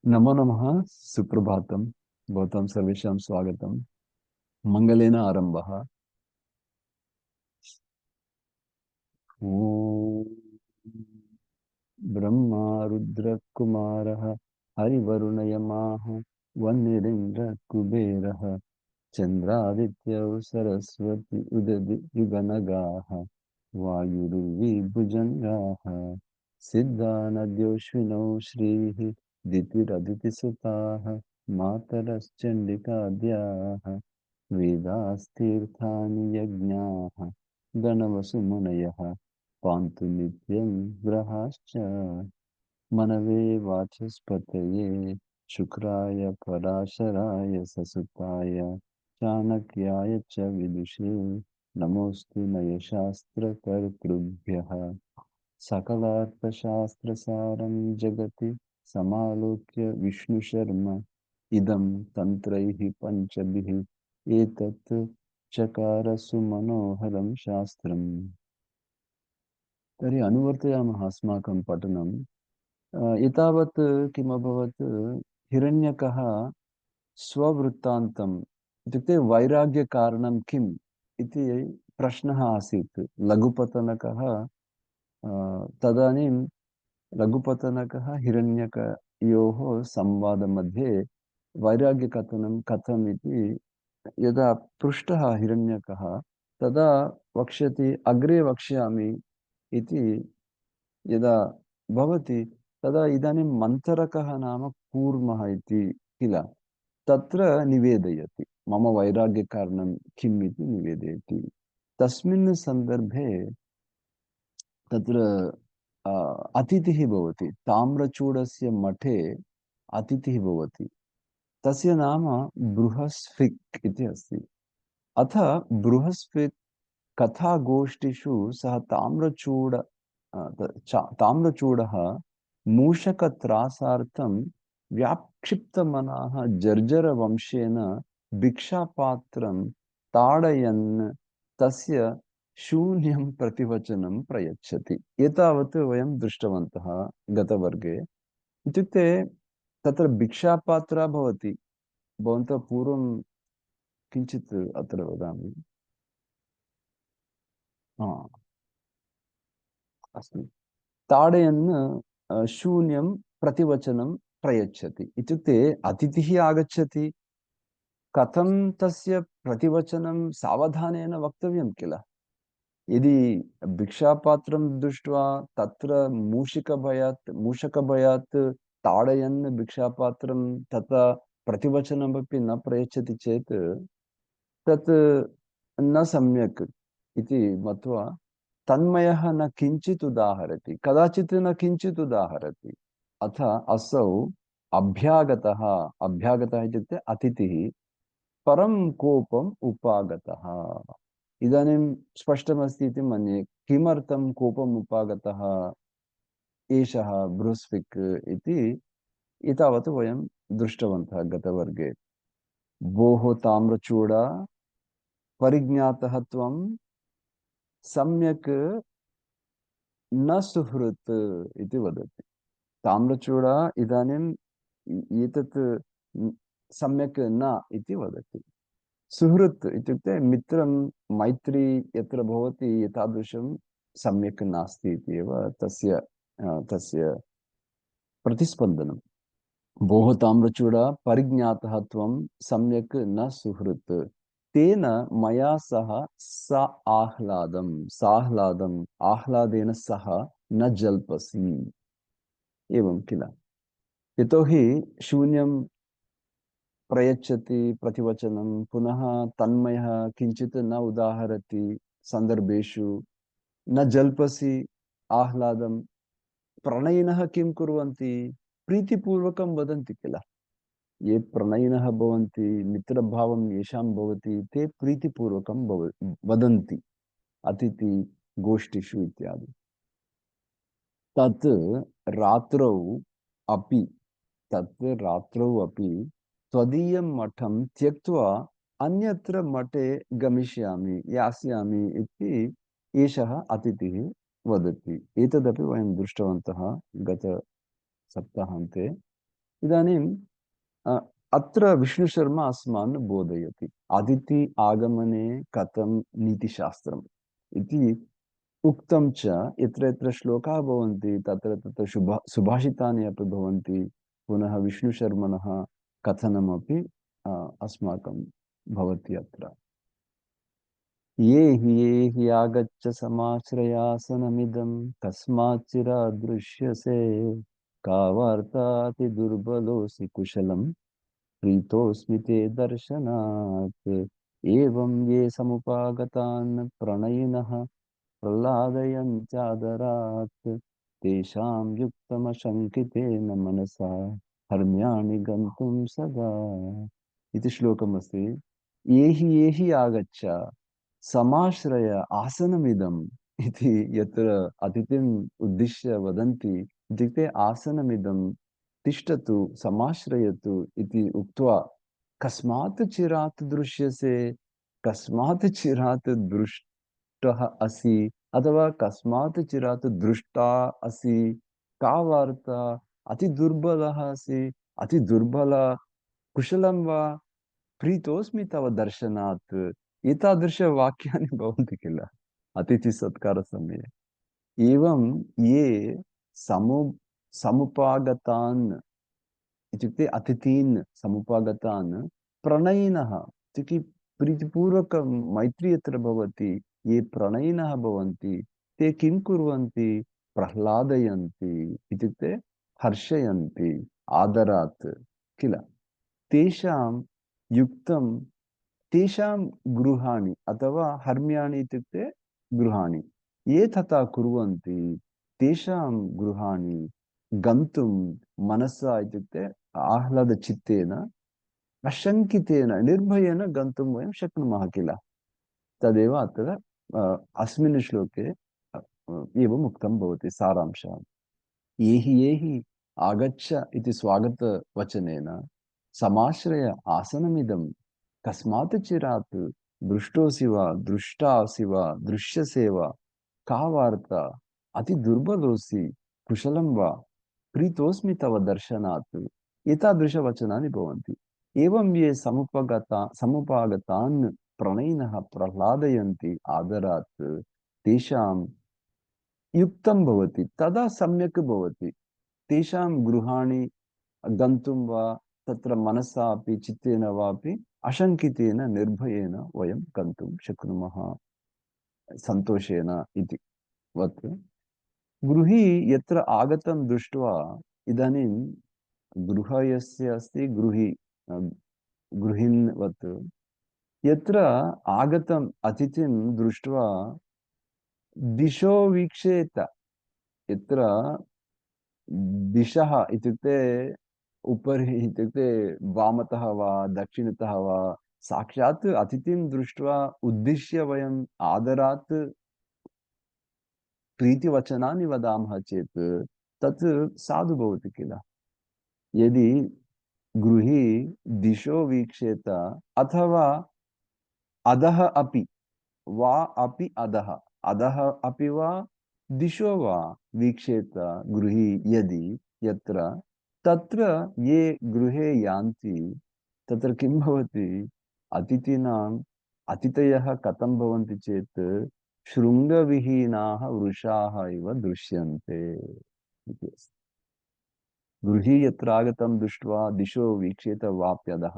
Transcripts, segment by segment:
नमो नमः। सुप्रभातम। भवतां सर्वेषां स्वागतम। मंगलेन आरम्भः। ॐ ब्रह्मा रुद्रकुमारः हरिवरुणयमाः वन्निरिन्द्रकुबेरः चन्द्रादित्यौ सरस्वती उददिगणगाः वायुर्विभुजङ्गाः सिद्धानद्योष्विनौ श्रीः दितिरदितिसुताः मातरश्चण्डिकाद्याः वेदास्तीर्थानि यज्ञाः गणवसुमुनयः पान्तु नित्यं ग्रहाश्च मनवे वाचस्पतये शुक्राय पराशराय ससुताय चाणक्याय च विदुषे नमोऽस्तु नयशास्त्रकर्तृभ्यः सकलार्थशास्त्रसारं जगति समालोक्य विष्णुशर्म इदं तन्त्रैः पञ्चभिः एतत् चकार सुमनोहरं शास्त्रम्। तर्हि अनुवर्तयामः अस्माकं पठनं। एतावत् किमभवत्, हिरण्यकः स्ववृत्तान्तम् इत्युक्ते वैराग्यकारणं किम् इति प्रश्नः आसीत्। लघुपतनकः तदानीं लघुपतनकः हिरण्यकयोः संवादमध्ये वैराग्यकथनं कथम् इति यदा पृष्टः हिरण्यकः, तदा वक्ष्यति अग्रे वक्ष्यामि इति यदा भवति, तदा इदानीं मन्थरकः नाम कूर्मः इति किल, तत्र निवेदयति मम वैराग्यकारणं किम् इति निवेदयति। तस्मिन् सन्दर्भे तत्र अतिथिः भवति, ताम्रचूडस्य मठे अतिथिः भवति। तस्य नाम बृहस्फिक् इति अस्ति। अथ बृहस्फिक् कथागोष्ठिषु सः ताम्रचूडः मूषकत्रासार्थं व्याक्षिप्तमनाः जर्जरवंशेन भिक्षापात्रं ताडयन् तस्य शून्यं प्रतिवचनं प्रयच्छति। एतावत् वयं दृष्टवन्तः गतवर्गे। इत्युक्ते तत्र भिक्षापात्रा भवति। भवन्तः पूर्वं किञ्चित् अत्र वदामि। हा, अस्तु। ताडयन् शून्यं प्रतिवचनं प्रयच्छति। इत्युक्ते अतिथिः आगच्छति, कथं तस्य प्रतिवचनं सावधानेन वक्तव्यं किल। यदि भिक्षापात्रं दृष्ट्वा तत्र मूषकभयात् ताडयन् भिक्षापात्रं तथा प्रतिवचनमपि न प्रयच्छति चेत् तत् न सम्यक् इति मत्वा तन्मयः न किञ्चित् उदाहरति, कदाचित् न किञ्चित् उदाहरति। अथ असौ अभ्यागतः, अभ्यागतः इत्युक्ते अतिथिः परं कोपम् उपागतः। इदानीं स्पष्टमस्ति इति मन्ये किमर्थं कोपम् उपागतः एषः बृहस्पतिक् इति। एतावत् वयं दृष्टवन्तः गतवर्गे। भोः ताम्रचूड, परिज्ञातः त्वं सम्यक् न सुहृत् इति वदति। ताम्रचूड इदानीम् एतत् सम्यक् न इति वदति। सुहृत् इत्युक्ते मित्रं, मैत्री यत्र भवति एतादृशं सम्यक् नास्ति इति एव तस्य प्रतिस्पन्दनं। भोः ताम्रचूड, परिज्ञातः त्वं सम्यक् न सुहृत्, तेन मया सह साह्लादम् आह्लादेन सह न जल्पसि। एवं किल। यतोहि शून्यं प्रयच्छति प्रतिवचनं, पुनः तन्मयः किञ्चित् न उदाहरति सन्दर्भेषु, न जल्पसि आह्लादं। प्रणयिनः किं कुर्वन्ति, प्रीतिपूर्वकं वदन्ति किल। ये प्रणयिनः भवन्ति, मित्रभावं येषां भवति, ते प्रीतिपूर्वकं वदन्ति अतिथि गोष्ठिषु इत्यादि। तत् रात्रौ अपि तत् रात्रौ अपि त्वदीयं मठं त्यक्त्वा अन्यत्र मठे गमिष्यामि, यास्यामि इति एषः अतिथिः वदति। एतदपि वयं दृष्टवन्तः गतसप्ताहान्ते। इदानीं अत्र विष्णुशर्मा अस्मान् बोधयति अतिथि आगमने कथं नीतिशास्त्रम् इति उक्तं च। यत्र यत्र श्लोकाः भवन्ति तत्र तत्र सुभाषितानि अपि भवन्ति। पुनः विष्णुशर्मणः कथनमपि अस्माकं भवति अत्र। ये हि आगच्छ समाश्रयासनमिदं कस्माच्चिरादृश्यसे का वार्ताति दुर्बलोऽसि कुशलं प्रीतोऽस्मि ते दर्शनात्। एवं ये समुपागतान् प्रणयिनः प्रह्लादयन्त्यादरात् तेषां युक्तमशङ्कितेन मनसा हर्म्याणि गन्तुं सदा इति श्लोकमस्ति। ये हि आगच्छ समाश्रय आसनमिदम् इति यत्र अतिथिम् उद्दिश्य वदन्ति इत्युक्ते आसनमिदं तिष्ठतु समाश्रयतु इति उक्त्वा कस्मात् चिरात् दृश्यसे कस्मात् चिरात् दृष्टः असि अथवा कस्मात् चिरात् दृष्टा असि का वार्ता अति दुर्बलः असि अति दुर्बल कुशलं वा प्रीतोऽस्मि तव दर्शनात् एतादृशवाक्यानि भवन्ति किल अतिथिसत्कारसमये। एवं ये समु समुपागतान् इत्युक्ते अतिथीन् समुपागतान् प्रणयिनः इत्युक्ते प्रीतिपूर्वक मैत्री यत्र भवति ये प्रणयिनः भवन्ति ते किं कुर्वन्ति प्रह्लादयन्ति इत्युक्ते हर्षयन्ति आदरात् किल तेषां युक्तं तेषां गृहाणि अथवा हर्म्याणि इत्युक्ते गृहाणि ये तथा कुर्वन्ति तेषां गृहाणि गन्तुं मनसा इत्युक्ते आह्लादचित्तेन अशङ्कितेन निर्भयेन गन्तुं वयं शक्नुमः किल तदेव अत्र अस्मिन् श्लोके एवम् उक्तं भवति सारांशः। ये हि आगच्छ इति स्वागतवचनेन समाश्रय आसनमिदं कस्मात् चिरात् दृष्टोऽसि वा दृष्टासि वा दृश्यसे वा का वार्ता अति दुर्बलोऽसि कुशलं वा प्रीतोऽस्मि तव दर्शनात् एतादृशवचनानि भवन्ति। एवं ये समुपागतान् प्रणयिनः प्रह्लादयन्ति आदरात् तेषां युक्तं भवति तदा सम्यक् भवति। तेषां गृहाणि गन्तुं वा तत्र मनसा अपि चित्तेन वापि अशङ्कितेन निर्भयेन वयं गन्तुं शक्नुमः सन्तोषेण इति वत्। गृही यत्र आगतं दृष्ट्वा इदानीं गृह यस्य अस्ति गृही गृहिन्वत् यत्र आगतम् अतिथिं दृष्ट्वा दिशो वीक्षेत यत्र दिशः इत्युक्ते उपरि इत्युक्ते वामतः वा दक्षिणतः वा साक्षात् अतिथिं दृष्ट्वा उद्दिश्य वयम् आदरात् प्रीतिवचनानि वदामः चेत् तत् साधु भवति किल। यदि गृही दिशो वीक्षेत अथवा अधः अपि वा अपि अधः अधः अपि वा दिशो वा वीक्षेत गृही यदि यत्र तत्र ये गृहे यान्ति तत्र किं भवति अतिथीनाम् अतिथयः कथं भवन्ति चेत् शृङ्गविहीनाः वृषाः इव दृश्यन्ते इति अस्ति। गृही यत्र आगतं दृष्ट्वा दिशो वीक्षेत वाप्यदः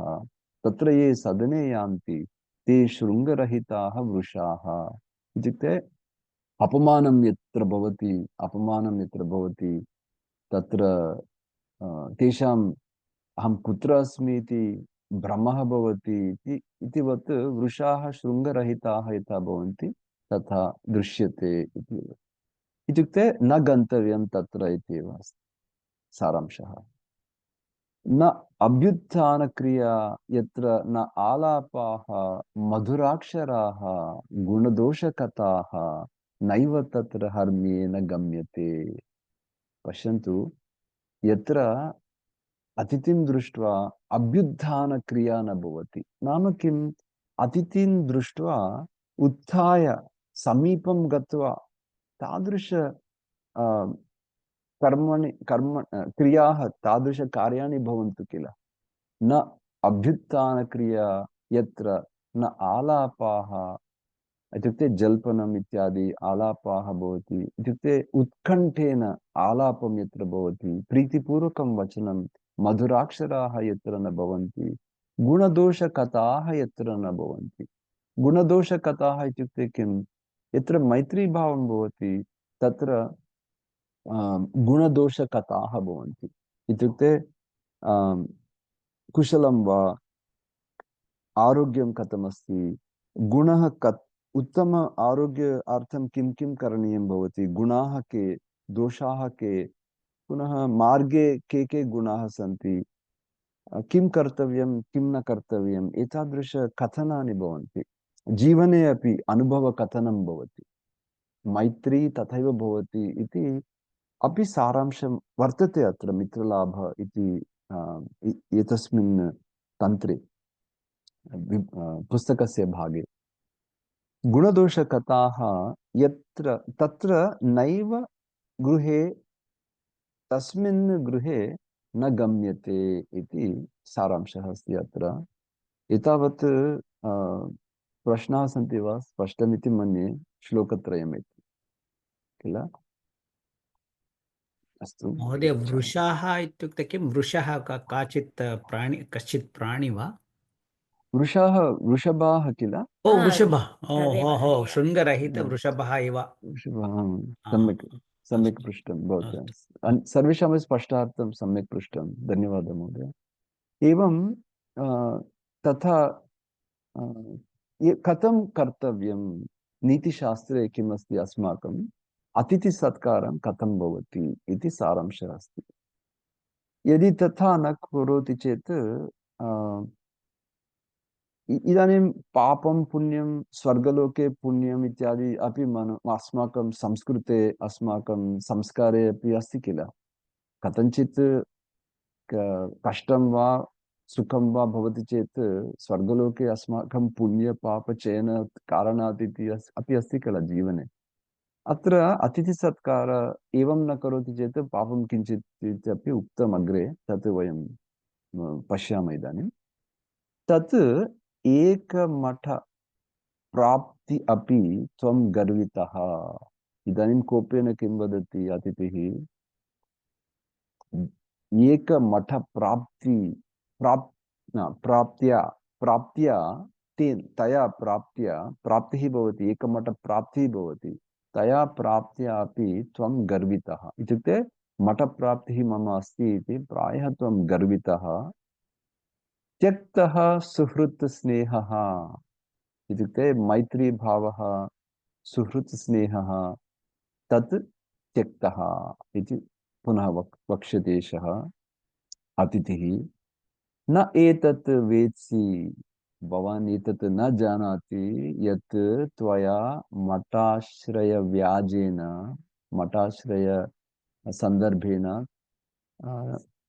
तत्र ये सदने यान्ति ते शृङ्गरहिताः वृषाः इत्युक्ते अपमानं यत्र भवति तत्र तेषाम् अहं कुत्र अस्मि इति भ्रमः भवति इतिवत् वृषाः शृङ्गरहिताः यथा भवन्ति तथा दृश्यते इति इत्युक्ते न गन्तव्यं तत्र इत्येव अस्ति सारांशः। न अभ्युत्थानक्रिया यत्र न आलापाः मधुराक्षराः गुणदोषकथाः नैव तत्र हर्म्येन गम्यते। पश्यन्तु यत्र अतिथिं दृष्ट्वा अभ्युत्थानक्रिया न भवति नाम किम् अतिथिं दृष्ट्वा उत्थाय समीपं गत्वा तादृश क्रियाः तादृशकार्याणि भवन्तु किल, न अभ्युत्थानक्रिया यत्र न आलापाः, इत्युक्ते जल्पनम् इत्यादि आलापाः भवति, इत्युक्ते उत्कण्ठेन आलापं यत्र भवति, प्रीतिपूर्वकं वचनं, मधुराक्षराः यत्र न भवन्ति, गुणदोषकथाः यत्र न भवन्ति। गुणदोषकथाः इत्युक्ते किं? यत्र मैत्रीभावं भवति तत्र गुणदोषकथाः भवन्ति। इत्युक्ते कुशलं वा, आरोग्यं कथमस्ति, गुणः कत् उत्तम आरोग्यार्थं किं किं करणीयं भवति, गुणाः के, दोषाः के, पुनः मार्गे के गुणाः सन्ति, किं कर्तव्यं किं न कर्तव्यम्, एतादृशकथनानि भवन्ति। जीवने अपि अनुभवकथनं भवति, मैत्री तथैव भवति इति अपि सारांशं वर्तते अत्र मित्रलाभः इति एतस्मिन् तन्त्रे, पुस्तकस्य भागे। गुणदोषकथाः यत्र तत्र नैव गृहे, तस्मिन् गृहे न गम्यते इति सारांशः अस्ति अत्र। एतावत् प्रश्नाः सन्ति वा? स्पष्टमिति मन्ये, श्लोकत्रयमिति किल? अस्तु, महोदय, गच्छामि। वृषाः इत्युक्ते किं? वृषः काचित् प्राणि, कश्चित् प्राणि वा? वृषः, वृषभाः किल? ओ वृषभः, ओ तदेव हो हो, तदेव शृङ्गरहित हाँ, वृषभः इव। वृषभाः, आ, सम्यक् सम्यक् अस्तु पृष्टं भवत्या। अस्तु अस्तु। सर्वेषामपि स्पष्टार्थं सम्यक् पृष्टं, धन्यवादः महोदय। एवं तथा अ, कथं कर्तव्यं, नीतिशास्त्रे किमस्ति अस्माकम्, अतिथिसत्कारं कथं भवति इति सारांशः अस्ति। यदि तथा न करोति चेत् इदानीं पापं पुण्यं, स्वर्गलोके पुण्यम् इत्यादि अपि अस्माकं संस्कृते, अस्माकं संस्कारे अपि अस्ति किल। कथञ्चित् कष्टं वा सुखं वा भवति चेत् स्वर्गलोके अस्माकं पुण्यपापचयन कारणात् इति अपि अस्ति किल जीवने। अत्र अतिथिसत्कार एवं न करोति चेत् पापं किञ्चित् इत्यपि उक्तम् अग्रे, तत् वयं पश्यामः इदानीं। तत् एकमठ प्राप्ति अपि त्वं गर्वितः। इदानीं कोपेन किं वदति अतिथिः? एकमठप्राप्ति, प्राप् प्राप्त्या प्राप्त्या, तेन तया प्राप्त्या, प्राप्तिः भवति, एकमठप्राप्तिः भवति, तया प्राप्त्या अपि त्वं गर्वितः। इत्युक्ते मठप्राप्तिः मम अस्ति इति प्रायः त्वं गर्वितः। त्यक्तः सुहृत् स्नेहः, इत्युक्ते मैत्रीभावः, सुहृत् स्नेहः, तत् त्यक्तः इति पुनः वक्ष्यते एषः अतिथिः। न एतत् वेत्सि, भवान् एतत् न जानाति यत् त्वया मठाश्रयव्याजेन, मठाश्रय सन्दर्भेन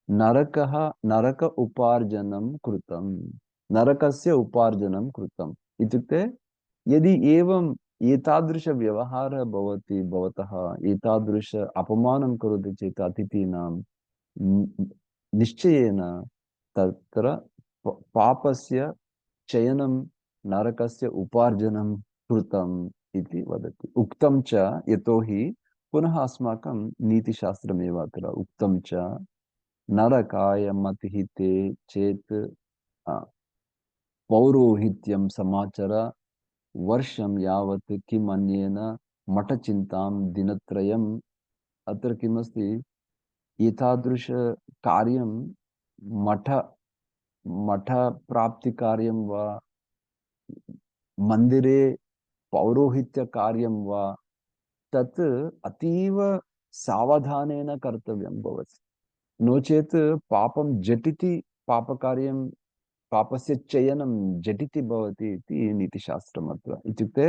नरकः, नरक उपार्जनं कृतं, नरकस्य उपार्जनं कृतम्। इत्युक्ते यदि एवं एतादृशव्यवहारः भवति भवतः, एतादृश अपमानं करोति चेत् अतिथीनां, निश्चयेन तत्र पापस्य चयनं, नरकस्य उपार्जनं कृतम् इति वदति। उक्तं च, यतोहि पुनः अस्माकं नीतिशास्त्रमेव अत्र उक्तं च, नरकाय मतिः ते चेत् पौरोहित्यं समाचर, वर्षं यावत् किम् अन्येन मठचिन्तां दिनत्रयम्। अत्र किमस्ति? एतादृश कार्यं, मठ मठप्राप्तिकार्यं वा, मन्दिरे पौरोहित्यकार्यं वा, तत् अतीव सावधानेन कर्तव्यं भवति। नो चेत् पापं झटिति, पापकार्यं, पापस्य चयनं झटिति भवति इति नीतिशास्त्रम् अत्र। इत्युक्ते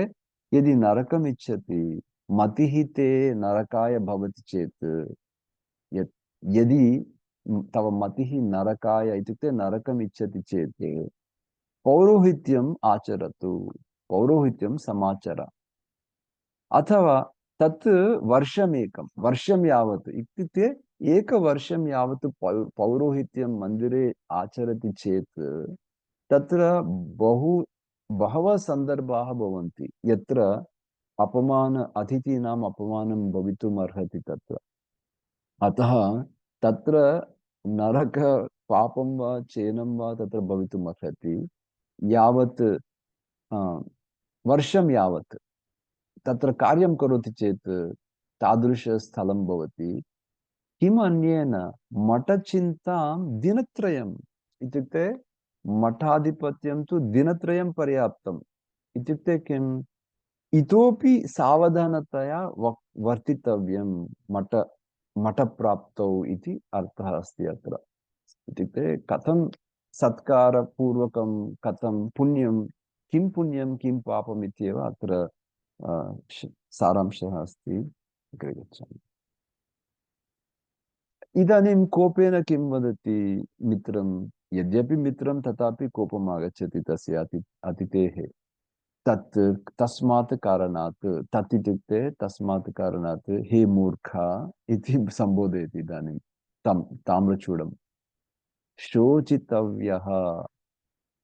यदि नरकम् इच्छति, मतिः ते नरकाय भवति चेत्, यत् यदि तव मतिः नरकाय, इत्युक्ते नरकम् इच्छति चेत् पौरोहित्यम् आचरतु, पौरोहित्यं समाचर। अथवा तत् वर्षमेकं वर्षं यावत् इत्युक्ते एकवर्षं यावत् पौरोहित्यं मन्दिरे आचरति चेत् तत्र बहु बहवः सन्दर्भाः भवन्ति यत्र अतिथीनाम् अपमानं भवितुम् अर्हति तत्र। अतः तत्र नरक पापं वा चेनं वा तत्र भवितुम् अर्हति यावत् वर्षं यावत् तत्र कार्यं करोति चेत् तादृशस्थलं भवति। किम् अन्येन मठचिन्तां दिनत्रयम् इत्युक्ते मठाधिपत्यं तु दिनत्रयं पर्याप्तम्। इत्युक्ते किम् इतोपि सावधानतया वर्तितव्यं मठ मठप्राप्तौ इति अर्थः अस्ति अत्र। इत्युक्ते कथं सत्कारपूर्वकं कथं पुण्यं किं पापम् इत्येव अत्र सारांशः अस्ति। अग्रे गच्छामि। इदानीं कोपेन किं वदति मित्रं, यद्यपि मित्रं तथापि कोपम् आगच्छति तस्य अतिथेः। तत् तस्मात् कारणात्, तत् इत्युक्ते तस्मात् कारणात् हे मूर्खा इति सम्बोधयति इदानीं तं ताम्रचूडं। शोचितव्यः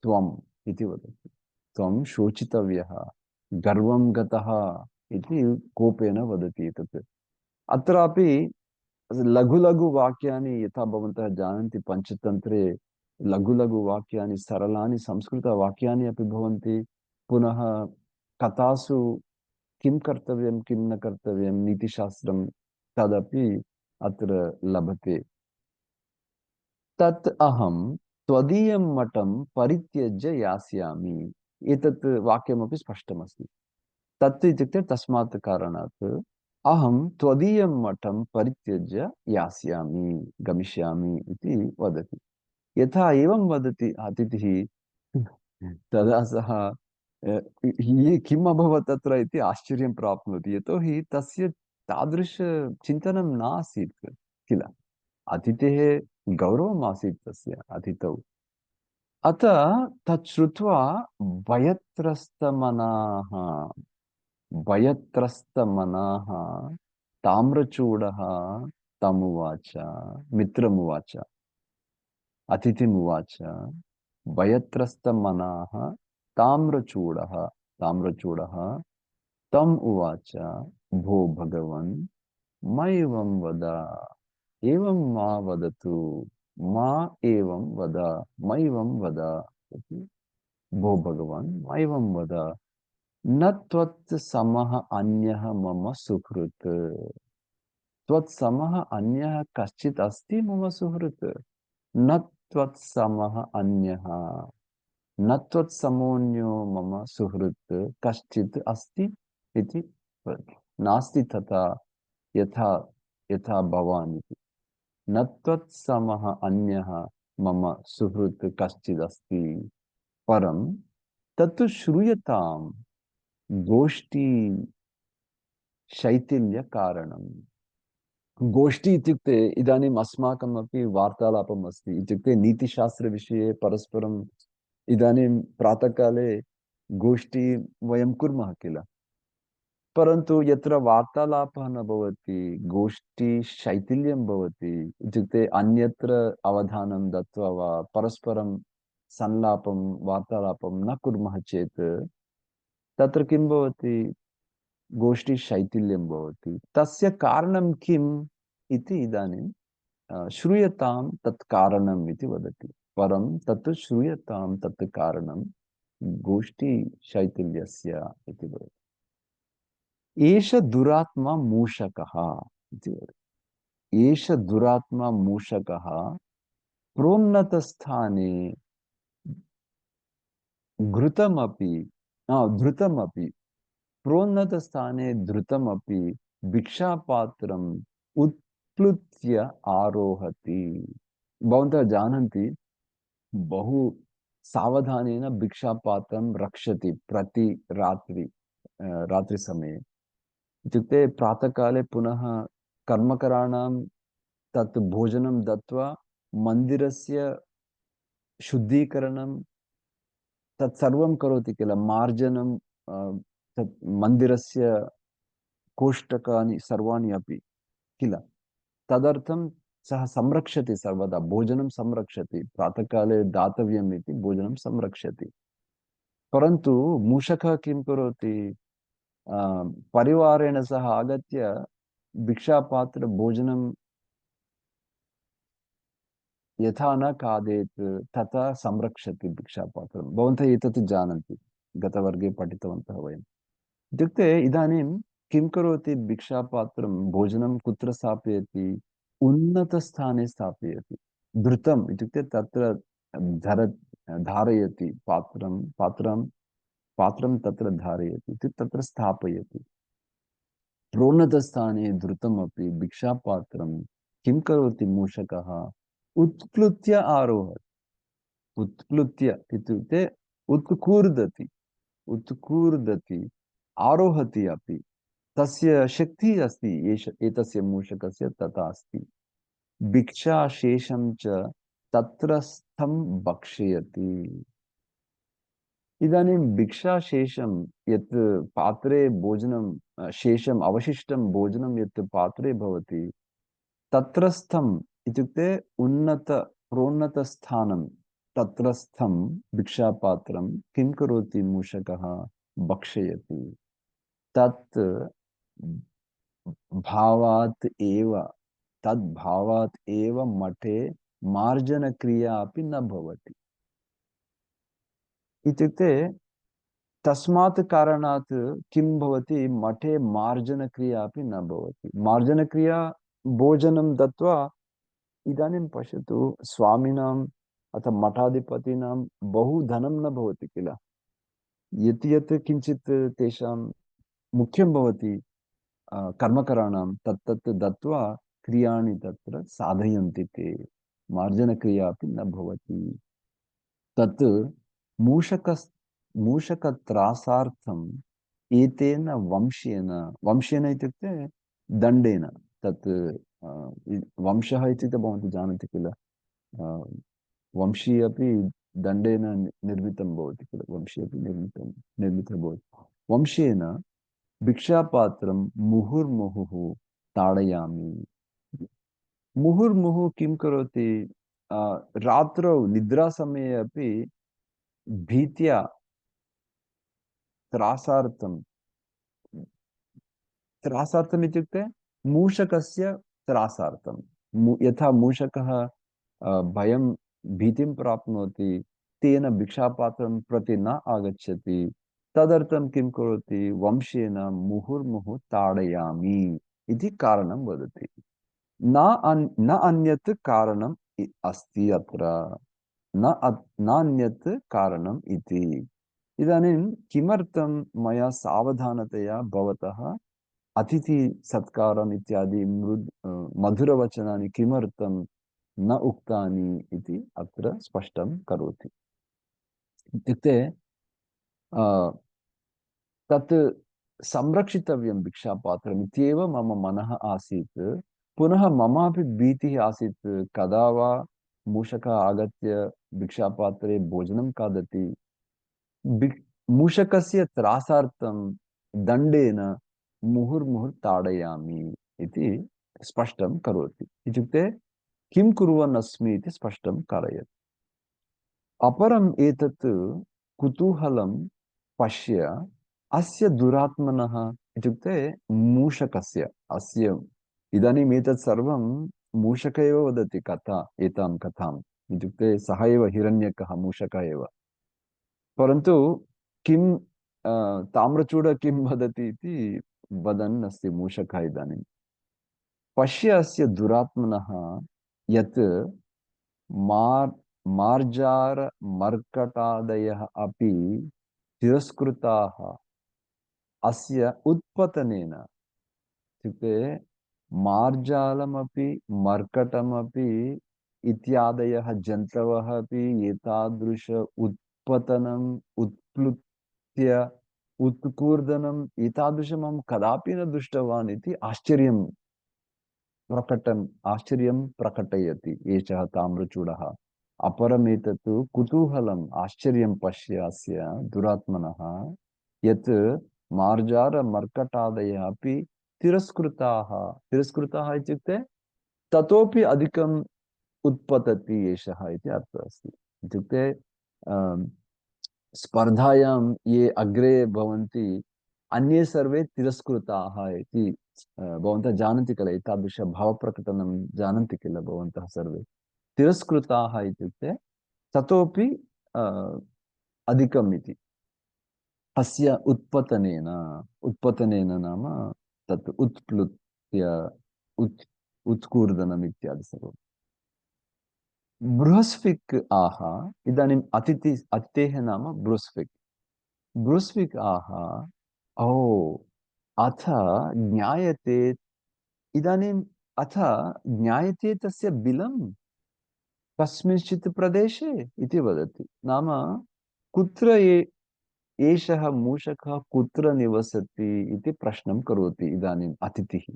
त्वम् इति वदति। त्वं शोचितव्यः, गर्वं गतः इति कोपेन वदति एतत्। अत्रापि लघु लघु वाक्यानि यथा भवन्तः जानन्ति पञ्चतन्त्रे लघु लघु वाक्यानि सरलानि संस्कृतवाक्यानि अपि भवन्ति। पुनः कथासु किं कर्तव्यं किं न कर्तव्यं नीतिशास्त्रं तदपि अत्र लभते। तत् अहं त्वदीयं मठं परित्यज्य यास्यामि। एतत् वाक्यमपि स्पष्टमस्ति। तत् इत्युक्ते तस्मात् कारणात् अहं त्वदीयं मठं परित्यज्य यास्यामि गमिष्यामि इति वदति। यथा एवं वदति अतिथिः तदा सः किम् अभवत् तत्र इति आश्चर्यं प्राप्नोति। यतोहि तस्य तादृशचिन्तनं नासीत् किल। अतिथेः गौरवम् आसीत् तस्य अतिथौ। अतः तत् श्रुत्वा भयत्रस्तमनाः भयत्रस्तमनाः ताम्रचूडः तमुवाच, मित्रमुवाच, अतिथिमुवाच, भयत्रस्तमनाः ताम्रचूडः ताम्रचूडः तम् उवाच, भो भगवन् मैवं वद, एवं मा वदतु, मा एवं वद, मैवं वद इति। भो भगवन् मैवं वद, न त्वत्समः अन्यः मम सुहृत्। त्वत्समः अन्यः कश्चित् अस्ति मम सुहृत्? न त्वत्समः अन्यः, न त्वत्समोऽन्यो मम सुहृत् कश्चित् अस्ति इति वदति। नास्ति तथा यथा यथा भवान् इति। न त्वत्समः अन्यः मम सुहृत् कश्चिदस्ति, परं तत्तु श्रूयतां गोष्ठी शैथिल्यकारणम्। गोष्ठी इत्युक्ते इदानीम् अस्माकमपि वार्तालापम् अस्ति। इत्युक्ते नीतिशास्त्रविषये परस्परम् इदानीं प्रातःकाले गोष्ठी वयं कुर्मः किल। परन्तु यत्र वार्तालापः न भवति, गोष्ठी शैथिल्यं भवति, इत्युक्ते अन्यत्र अवधानं दत्वा वा परस्परं संलापं वार्तालापं न कुर्मः चेत् तत्र किं भवति, गोष्ठी शैथिल्यं भवति। तस्य कारणं किम् इति इदानीं श्रूयतां तत् कारणम् इति वदति। परं तत् श्रूयतां तत् कारणं गोष्ठी शैथिल्यस्य इति वदति। एष दुरात्मा मूषकः इति वदति। एष दुरात्मा मूषकः प्रोन्नतस्थाने घृतमपि धृतमपि प्रोन्नतस्थाने धृतमपि भिक्षापात्रम् उत्प्लुत्य आरोहति। भवन्तः जानन्ति बहु सावधानेन भिक्षापात्रं रक्षति प्रति रात्रिसमये। इत्युक्ते प्रातःकाले पुनः कर्मकराणां तत् भोजनं दत्वा मन्दिरस्य शुद्धीकरणं तत् सर्वं करोति किल, मार्जनं तत् मन्दिरस्य कोष्टकानि सर्वाणि अपि किल तदर्थं सः संरक्षति सर्वदा भोजनं संरक्षति प्रातःकाले दातव्यम् इति भोजनं संरक्षति परन्तु मूषकः किं करोति परिवारेण सह आगत्य भिक्षापात्र भोजनं यथा न खादेत् तथा संरक्षति भिक्षापात्रं भवन्तः एतत् जानन्ति गतवर्गे पठितवन्तः वयम् इत्युक्ते इदानीं किं करोति भिक्षापात्रं भोजनं कुत्र स्थापयति उन्नतस्थाने स्थापयति घृतम् इत्युक्ते तत्र धर धारयति पात्रं तत्र धारयति इत्युक्ते तत्र स्थापयति प्रोन्नतस्थाने धृतमपि भिक्षापात्रं किं करोति मूषकः उत्प्लुत्य आरोहति उत्प्लुत्य इत्युक्ते उत्कूर्दति उत्कूर्दति आरोहति अपि तस्य शक्तिः अस्ति एतस्य मूषकस्य तथा अस्ति भिक्षाशेषं च तत्रस्थं भक्षयति इदानीं भिक्षाशेषं यत् पात्रे भोजनं शेषम् अवशिष्टं भोजनं यत् पात्रे भवति तत्रस्थम् इत्युक्ते प्रोन्नतस्थानं तत्रस्थं भिक्षापात्रं किं करोति मूषकः भक्षयति तत् भावात् एव तद्भावात् एव मठे मार्जनक्रिया अपि न भवति इत्युक्ते तस्मात् कारणात् किं भवति मठे मार्जनक्रिया अपि न भवति मार्जनक्रिया भोजनं दत्वा इदानीं पश्यतु स्वामिनाम् अथवा मठाधिपतीनां बहु धनं न भवति किल यत् यत् किञ्चित् तेषां मुख्यं भवति कर्मकराणां तत्तत् दत्वा क्रियाणि तत्र साधयन्ति ते मार्जनक्रिया अपि न भवति तत् मूषक मूषकत्रासार्थम् एतेन वंशेन इत्युक्ते दण्डेन तत् वंशः इत्युक्ते भवन्तः जानन्ति किल वंशी अपि दण्डेन निर्मितं भवति किल वंशी अपि निर्मितं भवति वंशेन भिक्षापात्रं मुहुर्मुहुः ताडयामि मुहुर्मुहुः किं करोति रात्रौ निद्रासमये अपि भीत्या त्रासार्थं त्रासार्थम् इत्युक्ते मूषकस्य त्रासार्थं यथा मूषकः भयं भीतिं प्राप्नोति तेन भिक्षापात्रं प्रति न आगच्छति तदर्थं किं करोति वंशेन मुहुर्मुहुः ताडयामि इति कारणं वदति न अन्यत् कारणम् अस्ति अत्र नान्यत् कारणम् इति इदानीं किमर्थं मया सावधानतया भवतः अतिथि सत्कारम् इत्यादि मधुरवचनानि किमर्थं न उक्तानि इति अत्र स्पष्टं करोति इत्युक्ते तत् संरक्षितव्यं भिक्षापात्रम् इत्येव मम मनः आसीत् पुनः ममापि भीतिः आसीत् कदा वा मूषकः आगत्य भिक्षापात्रे भोजनं खादति मूषकस्य त्रासार्थं दण्डेन मुहुर्मुहुः ताडयामि इति स्पष्टं करोति इत्युक्ते किं कुर्वन् अस्मि इति स्पष्टं कारयति अपरम् एतत् कुतूहलं पश्य अस्य दुरात्मनः इत्युक्ते मूषकस्य अस्य इदानीम् एतत् सर्वं मूषक एव वदति कथा एतां कथाम् इत्युक्ते सः एव हिरण्यकः मूषकः एव परन्तु किं ताम्रचूड किं वदति इति वदन् अस्ति मूषकः इदानीं पश्य अस्य दुरात्मनः यत् मार्जारमर्कटादयः अपि तिरस्कृताः अस्य उत्पतनेन इत्युक्ते मार्जालमपि मर्कटमपि इत्यादयः जन्तवः अपि एतादृश उत्पतनम् उत्प्लुत्य उत्कूर्दनम् एतादृशम् अहं कदापि न दृष्टवान् इति आश्चर्यं प्रकटयति एषः ताम्रचूडः अपरमेतत् कुतूहलम् आश्चर्यं पश्य अस्य दुरात्मनः यत् मार्जारमर्कटादयः अपि तिरस्कृताः तिरस्कृताः इत्युक्ते ततोपि अधिकम् उत्पतति एषः इति अर्थः अस्ति इत्युक्ते स्पर्धायां ये अग्रे भवन्ति अन्ये सर्वे तिरस्कृताः इति भवन्तः जानन्ति किल एतादृश भावप्रकटनं जानन्ति किल भवन्तः सर्वे तिरस्कृताः इत्युक्ते ततोपि अ, अधिकम् इति अस्य उत्पतनेन नाम तत् उत्प्लुत्य उत् उत्कूर्दनम् इत्यादि सर्वम् बृहस्पिक् आह इदानीम् अतिथेः नाम बृहस्पिक् बृहस्पिक् आह ओ अथ ज्ञायते इदानीम् अथ ज्ञायते तस्य बिलं कस्मिंश्चित् प्रदेशे इति वदति नाम कुत्र एषः मूषकः कुत्र निवसति इति प्रश्नं करोति इदानीम् अतिथिः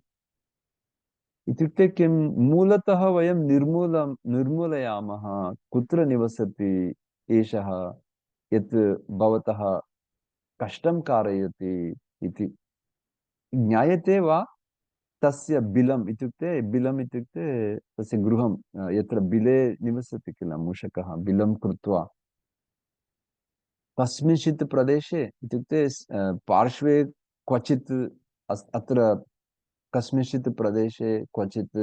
इत्युक्ते किं मूलतः वयं निर्मूलयामः कुत्र निवसति एषः यत् भवतः कष्टं कारयति इति ज्ञायते वा तस्य बिलम् इत्युक्ते तस्य गृहं यत्र बिले निवसति किल मूषकः बिलं कृत्वा कस्मिंश्चित् प्रदेशे इत्युक्ते पार्श्वे क्वचित् अत्र कस्मिंश्चित् प्रदेशे क्वचित्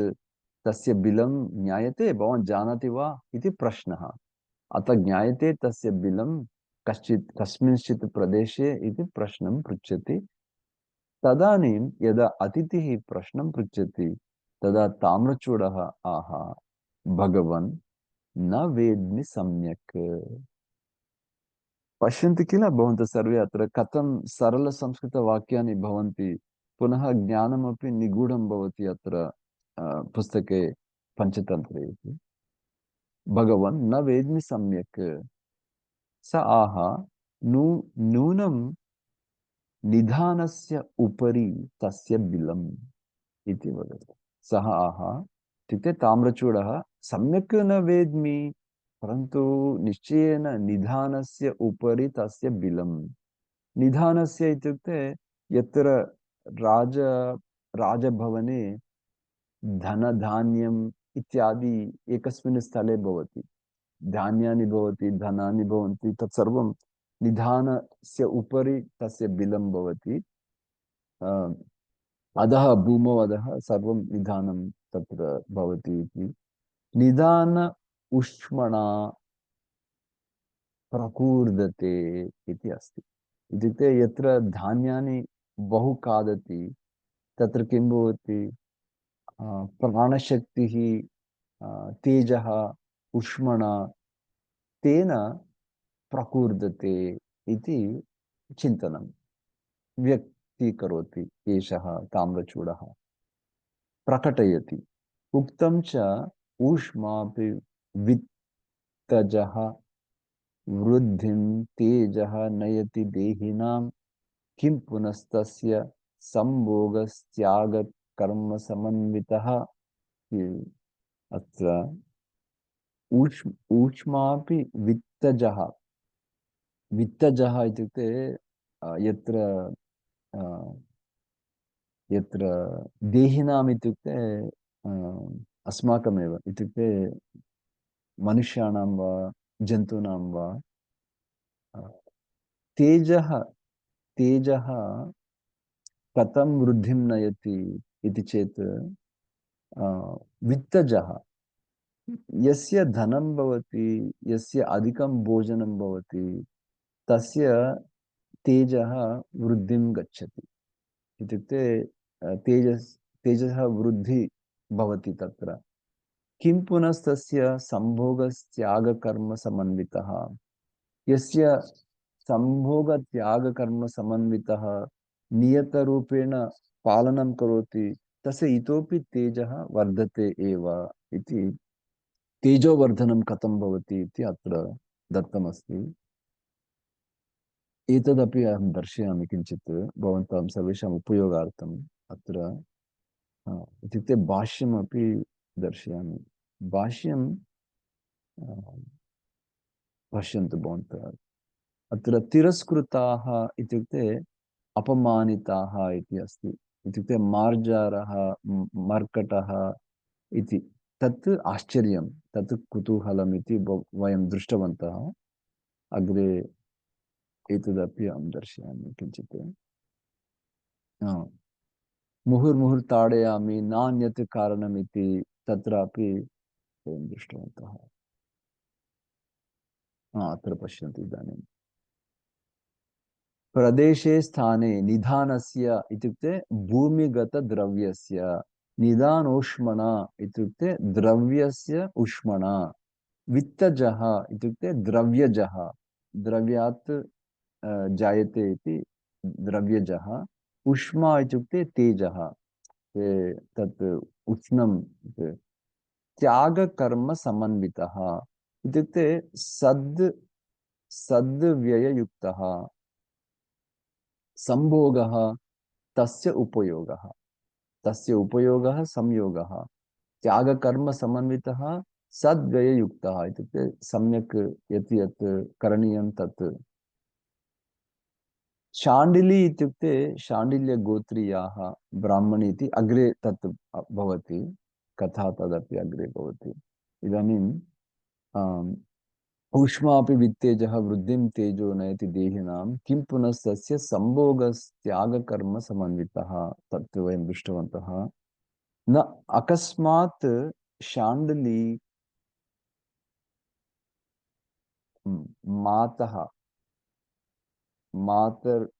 तस्य बिलं ज्ञायते भवान् जानाति वा इति प्रश्नः अतः ज्ञायते तस्य बिलं कस्मिंश्चित् प्रदेशे इति प्रश्नं पृच्छति तदानीं यदा अतिथिः प्रश्नं पृच्छति तदा ताम्रचूडः आह भगवन् न वेद्मि सम्यक् पश्यन्ति किल भवन्तः सर्वे अत्र कथं सरलसंस्कृतवाक्यानि भवन्ति पुनः ज्ञानमपि निगूढं भवति अत्र पुस्तके पञ्चतन्त्रे इति भगवन् न वेद्मि सम्यक् स आह नूनं निधानस्य उपरि तस्य बिलम् इति वदति सः आह इत्युक्ते ताम्रचूडः सम्यक् न वेद्मि परन्तु निश्चयेन निधानस्य उपरि तस्य बिलम् निधानस्य इत्युक्ते यत्र राज राजभवने धनधान्यम् इत्यादि एकस्मिन् स्थले भवति धान्यानि भवति धनानि भवन्ति तत्सर्वं निधानस्य उपरि तस्य बिलं भवति अधः भूमौ अधः सर्वं निधानं तत्र भवति इति निधान उष्मणा प्रकूर्दते इति अस्ति इत्युक्ते यत्र धान्यानि बहु खादति तत्र किं भवति प्राणशक्तिः तेजः उष्मणा तेन प्रकूर्दते इति चिन्तनं व्यक्तीकरोति एषः ताम्रचूडः प्रकटयति उक्तं च ऊष्मापि वित्तजः वृद्धिं तेजः नयति देहिनां किं पुनस्तस्य संभोगस्त्यागकर्मसमन्वितः अत्र ऊष्मापि वित्तजः इत्युक्ते यत्र अ, यत्र देहिनाम् इत्युक्ते अस्माकमेव इत्युक्ते मनुष्याणां वा जन्तूनां वा अ, तेजः तेजः कथं वृद्धिं नयति इति चेत् वित्तजः यस्य धनं भवति यस्य अधिकं भोजनं भवति तस्य तेजः वृद्धिं गच्छति इत्युक्ते तेजसः वृद्धि भवति तत्र किं पुनस्तस्य संभोगस्त्यागकर्मसमन्वितः यस्य संभोगत्यागकर्मसमन्वितः नियतरूपेण पालनं करोति तस्य इतोपि तेजः वर्धते एव इति तेजोवर्धनं कथं भवति इति अत्र दत्तमस्ति एतदपि अहं दर्शयामि किञ्चित् भवन्तां सर्वेषाम् उपयोगार्थम् अत्र इत्युक्ते भाष्यमपि दर्शयामि भाष्यं पश्यन्तु भवन्तः अत्र तिरस्कृताः इत्युक्ते अपमानिताः इति अस्ति इत्युक्ते मार्जारः, मर्कटः इति। तत् आश्चर्यं, तत् कुतूहलम् इति वयं दृष्टवन्तः। अग्रे एतदपि अहं दर्शयामि किञ्चित्। हा। मुहुर्मुहुर् ताडयामि नान्यत् कारणमिति, तत्रापि वयं दृष्टवन्तः। अत्र पश्यन्तु इदानीं। प्रदेशे स्थाने निधानस्य इत्युक्ते भूमिगतद्रव्यस्य, निधानोष्मणा इत्युक्ते द्रव्यस्य उष्मणा, वित्तजः इत्युक्ते द्रव्यजः, द्रव्यात् जायते इति द्रव्यजः, उष्मा इत्युक्ते तेजः, तत् उष्णं, त्यागकर्म समन्वितः इत्युक्ते सद्व्यययुक्तः, संभोगः तस्य उपयोगः, संयोगः, त्यागकर्म समन्वितः, सद्व्यययुक्तः इत्युक्ते सम्यक् यत् यत् करणीयं तत्। शाण्डिली इत्युक्ते शाण्डिल्यगोत्रीयाः ब्राह्मणी इति, अग्रे तत् भवति, कथा तदपि अग्रे भवति। इदानीं ऊष्मापि वित्तेजः वृद्धिं तेजो नयति देहिनां, किं पुनः तस्य संभोगस्त्यागकर्म समन्वितः, तत् वयं दृष्टवन्तः। न अकस्मात् शाण्डिली मातः मातर्विक्रीणाति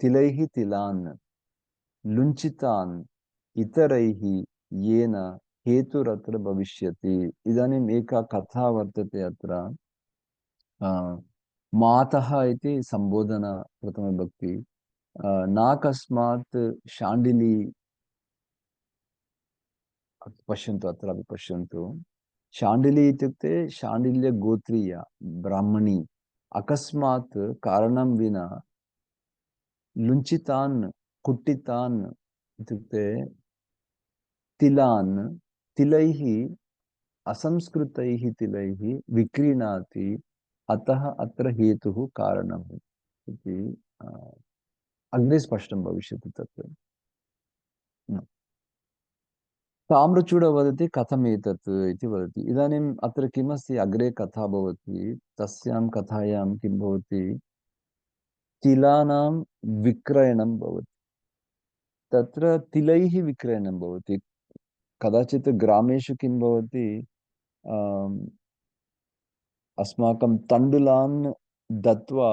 तिलैः तिलान् लुञ्चितान् इतरैः, येन हेतुरत्र भविष्यति। इदानीम् एका कथा वर्तते अत्र। मातः इति सम्बोधना प्रथमविभक्ति, नाकस्मात् शाण्डिली, पश्यन्तु अत्रापि पश्यन्तु, शाण्डिली इत्युक्ते शाण्डिल्यगोत्रीया ब्राह्मणी, अकस्मात् कारणं विना लुञ्चितान् कुट्टितान् इत्युक्ते तिलान्, तिलैः असंस्कृतैः तिलैः विक्रीणाति, अतः अत्र हेतुः कारणम् इति अग्रे स्पष्टं भविष्यति तत्। ताम्रचूड वदति कथमेतत् इति वदति। इदानीम् अत्र किमस्ति, अग्रे कथा भवति, तस्यां कथायां किं भवति, तिलानां विक्रयणं भवति, तत्र तिलैः विक्रयणं भवति। कदाचित् ग्रामेषु किं भवति, अस्माकं तण्डुलान् दत्वा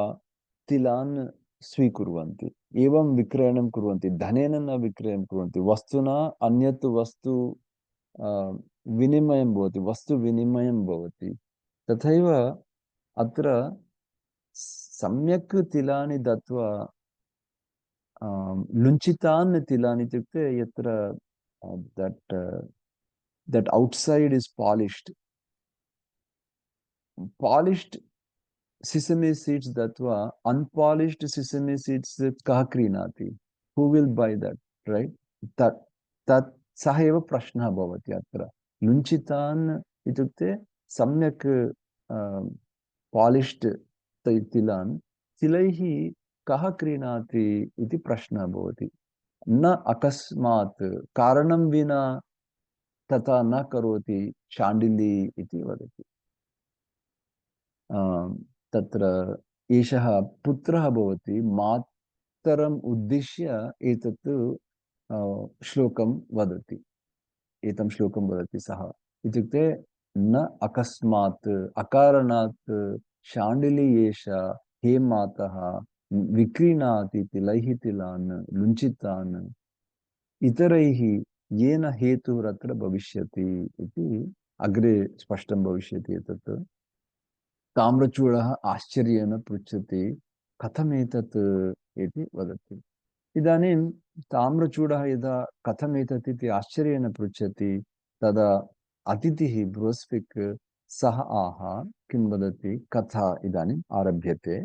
तिलान् स्वीकुर्वन्ति, एवं विक्रयणं कुर्वन्ति, धनेन न विक्रयणं कुर्वन्ति, वस्तुना अन्यत् वस्तु विनिमयं भवति, वस्तुविनिमयं भवति। तथैव अत्र सम्यक् तिलानि दत्वा, लुञ्चितान् तिलानि इत्युक्ते यत्र that that outside is polished sesame seeds datva, unpolished sesame seeds kah क्रीणाति, who will buy that, right? तत् तत् सः एव प्रश्नः भवति अत्र। लुञ्चितान् इत्युक्ते सम्यक् पालिश्ड् तिलान् तिलैः कः क्रीणाति इति प्रश्नः भवति। न अकस्मात्, कारणं विना तथा न करोति शाण्डिली इति वदति। तत्र एषः पुत्रः भवति, मातरम् उद्दिश्य एतत् श्लोकं वदति, एतं श्लोकं वदति सः। इत्युक्ते न अकस्मात्, अकारणात् शाण्डिली एषा हे मातः विक्रीणाति तिलैः तिलान् लुञ्चितान् इतरैः, येन हेतुरत्र भविष्यति इति अग्रे स्पष्टं भविष्यति एतत्। ताम्रचूडः आश्चर्येण पृच्छति कथमेतत् इति वदति। इदानीं ताम्रचूडः यदा कथमेतत् इति आश्चर्येण पृच्छति, तदा अतिथिः बृहस्पतिः सः आह किं वदति, कथा इदानीम् आरभ्यते।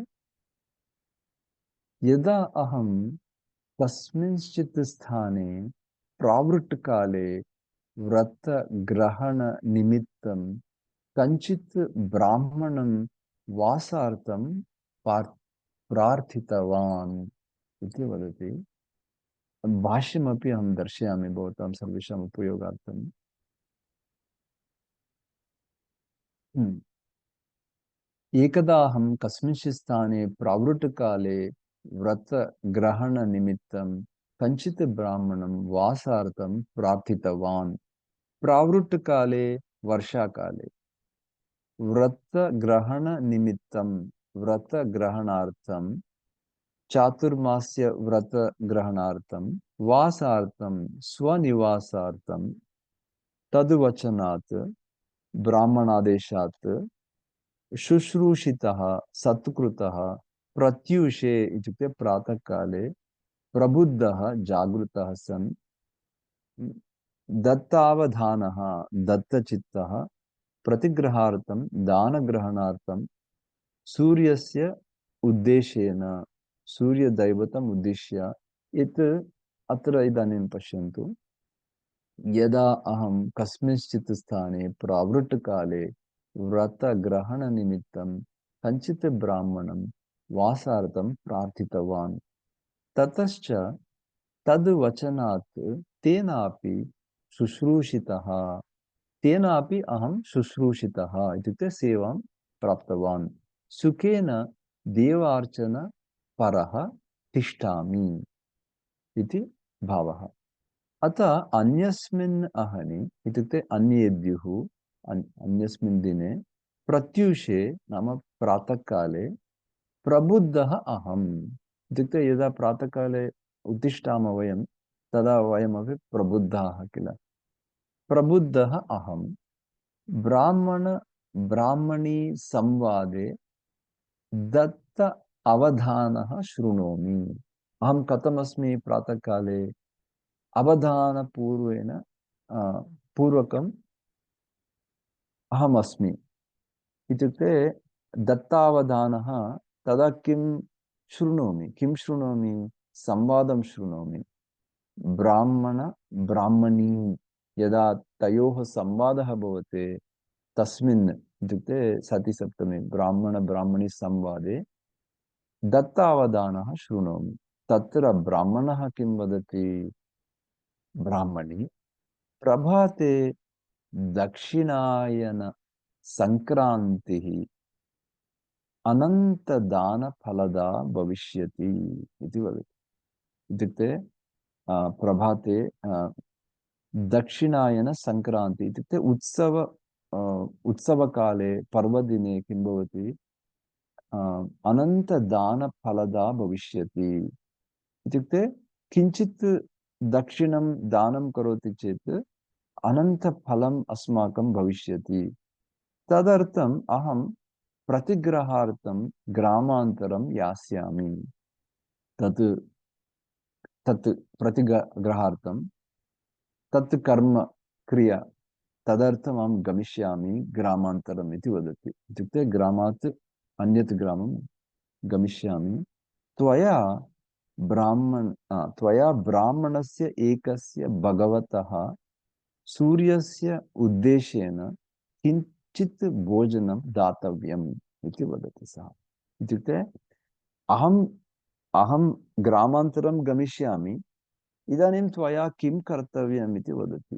यदा अहं कस्मिंश्चित् स्थाने प्रावृट्काले व्रतग्रहणनिमित्तं कञ्चित् ब्राह्मणं वासार्थं प्रार्थितवान् इति वदति। भाष्यमपि अहं दर्शयामि भवतां सर्वेषाम् उपयोगार्थम्। एकदा अहं कस्मिंश्चित् स्थाने प्रावृट्टकाले व्रतग्रहणनिमित्तं कञ्चित् ब्राह्मणं वासार्थं प्रार्थितवान्। प्रावृट्टकाले वर्षाकाले व्रतग्रहणनिमित्तं व्रतग्रहणार्थं चातुर्मास्य व्रतग्रहणार्थं वासार्थं स्वनिवासार्थं तद्वचनात् ब्राह्मणादेशात् शुश्रूषितः सत्कृतः प्रत्यूषे इत्युक्ते प्रातःकाले प्रबुद्धः जागृतः सन् दत्तावधानः दत्तचित्तः प्रतिग्रहार्थं दानग्रहणार्थं सूर्यस्य उद्देशेन सूर्यदैवतम् उद्दिश्य यत् अत्र इदानीं पश्यन्तु। यदा अहं कस्मिंश्चित् स्थाने प्रावृट्टकाले व्रतग्रहणनिमित्तं कञ्चित् ब्राह्मणं वासार्थं प्रार्थितवान्, ततश्च तद्वचनात् तेनापि शुश्रूषितः, तेनापि अहं शुश्रूषितः इत्युक्ते सेवां प्राप्तवान्। सुखेन देवार्चन परः तिष्ठामि इति भावः। अतः अन्यस्मिन् अहनि इत्युक्ते अन्येभ्युः अन्यस्मिन् दिने प्रत्यूषे नाम प्रातःकाले प्रबुद्धः अहम् इत्युक्ते यदा प्रातःकाले उत्तिष्ठामः वयं तदा वयमपि प्रबुद्धाः किल। प्रबुद्धः अहं ब्राह्मणी संवादे दत्त अवधानः शृणोमि। अहं कथमस्मि प्रातःकाले अवधानपूर्वेण पूर्वकम् अहमस्मि इत्युक्ते दत्तावधानः। तदा किं शृणोमि संवादं शृणोमि। ब्राह्मणी यदा तयोः संवादः भवति तस्मिन् इत्युक्ते सतिसप्तमी ब्राह्मणी संवादे दत्तावधानः शृणोमि। तत्र ब्राह्मणः किं वदति, ब्राह्मणी प्रभाते दक्षिणायन संक्रांतिः अनन्तदानफलदा भविष्यति इति वदति। इत्युक्ते प्रभाते दक्षिणायन संक्रांति इत्युक्ते उत्सवकाले पर्वदिने किं भवति, अनन्तदानफलदा भविष्यति इत्युक्ते किञ्चित् दक्षिणं दानं करोति चेत् अनन्तफलम् अस्माकं भविष्यति। तदर्थम् अहं प्रतिग्रहार्थं ग्रामान्तरं यास्यामि। तत् तत् प्रतिग्रहार्थं तत् कर्म क्रिया तदर्थम् अहं गमिष्यामि ग्रामान्तरम् इति वदति। इत्युक्ते ग्रामात् अन्यत् ग्रामं गमिष्यामि। त्वया त्वया ब्राह्मणस्य एकस्य भगवतः सूर्यस्य उद्देशेन किञ्चित् भोजनं दातव्यम् इति वदति सः। इत्युक्ते अहम् अहं ग्रामान्तरं गमिष्यामि, इदानीं त्वया किं कर्तव्यम् इति वदति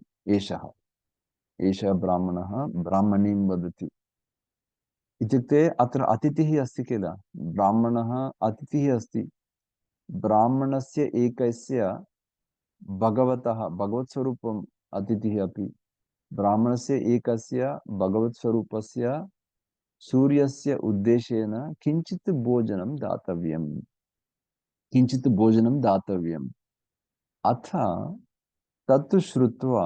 एषः ब्राह्मणः ब्राह्मणीं वदति। इत्युक्ते अत्र अतिथिः अस्ति किल, ब्राह्मणः अतिथिः अस्ति। ब्राह्मणस्य एकस्य भगवतः भगवत्स्वरूपम् अतिथिः अपि ब्राह्मणस्य एकस्य भगवत्स्वरूपस्य सूर्यस्य उद्देशेन किञ्चित् भोजनं दातव्यम्, किञ्चित् भोजनं दातव्यम्। अथ तत्तु श्रुत्वा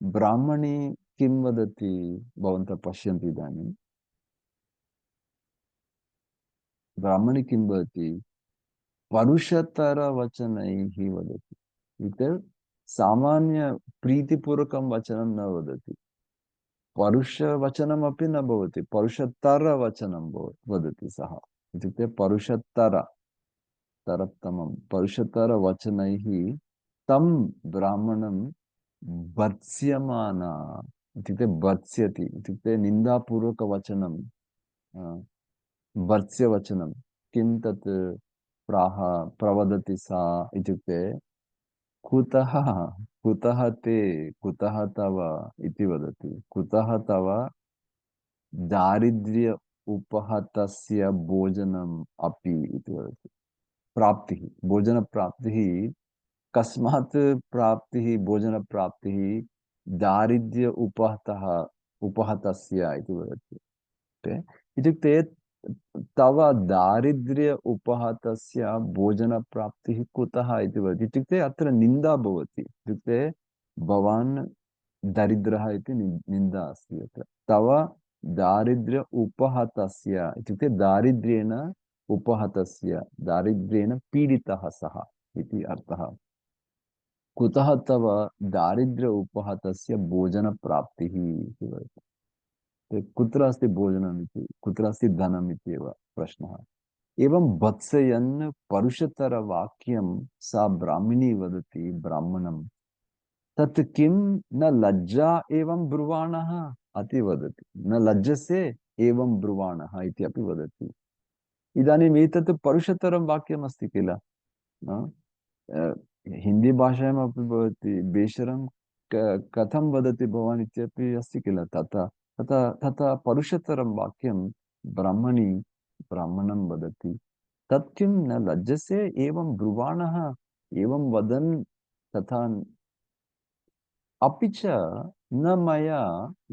ब्राह्मणी किं वदति, भवन्तः पश्यन्तु इदानीं। ब्राह्मणी किं वदति, परुषतरवचनैः वदति। इत्युक्ते सामान्य प्रीतिपूर्वकं वचनं न वदति, परुषवचनमपि न भवति, परुषतरवचनं वदति सः। इत्युक्ते तरत्तमं परुषतरवचनैः तं ब्राह्मणं भर्त्स्यमाना। इत्युक्ते भर्त्स्यति इत्युक्ते निन्दापूर्वकवचनं, भर्त्स्यवचनं किं तत् प्राह प्रवदति सा इत्युक्ते कुतः कुतः ते कुतः तव इति वदति। कुतः तव दारिद्र्य उपहतस्य भोजनम् अपि इति वदति। प्राप्तिः भोजनप्राप्तिः कस्मात् प्राप्तिः भोजनप्राप्तिः दारिद्र्य उपहतः उपहतस्य इति वदति। इत्युक्ते तव दारिद्र्य उपहतस्य भोजनप्राप्तिः कुतः इति वदति। इत्युक्ते अत्र निन्दा भवति। इत्युक्ते भवान् दरिद्रः इति निन्दा अस्ति अत्र। तव दारिद्र्य उपहतस्य इत्युक्ते दारिद्र्येण उपहतस्य दारिद्र्येण पीडितः सः इति अर्थः। कुतः तव दारिद्र्य उपहतस्य भोजनप्राप्तिः इति वदति। कुत्र अस्ति भोजनम् इति कुत्र अस्ति धनम् इत्येव प्रश्नः। एवं भत्सयन् परुषतरवाक्यं सा ब्राह्मणी वदति ब्राह्मणं तत् किं न लज्जा एवं ब्रुवाणः अति वदति। न लज्जसे एवं ब्रुवाणः इति अपि वदति। इदानीम् एतत् परुषतरं वाक्यमस्ति किल। हिंदी भाषायामपि भवति बेशरं कथं वदति भवान् इत्यपि अस्ति किल। तथा तथा तथा परुषतरं वाक्यं ब्राह्मणी ब्राह्मणं वदति तत् किं न लज्जसे एवं ब्रुवाणः एवं वदन् तथा अपि च न मया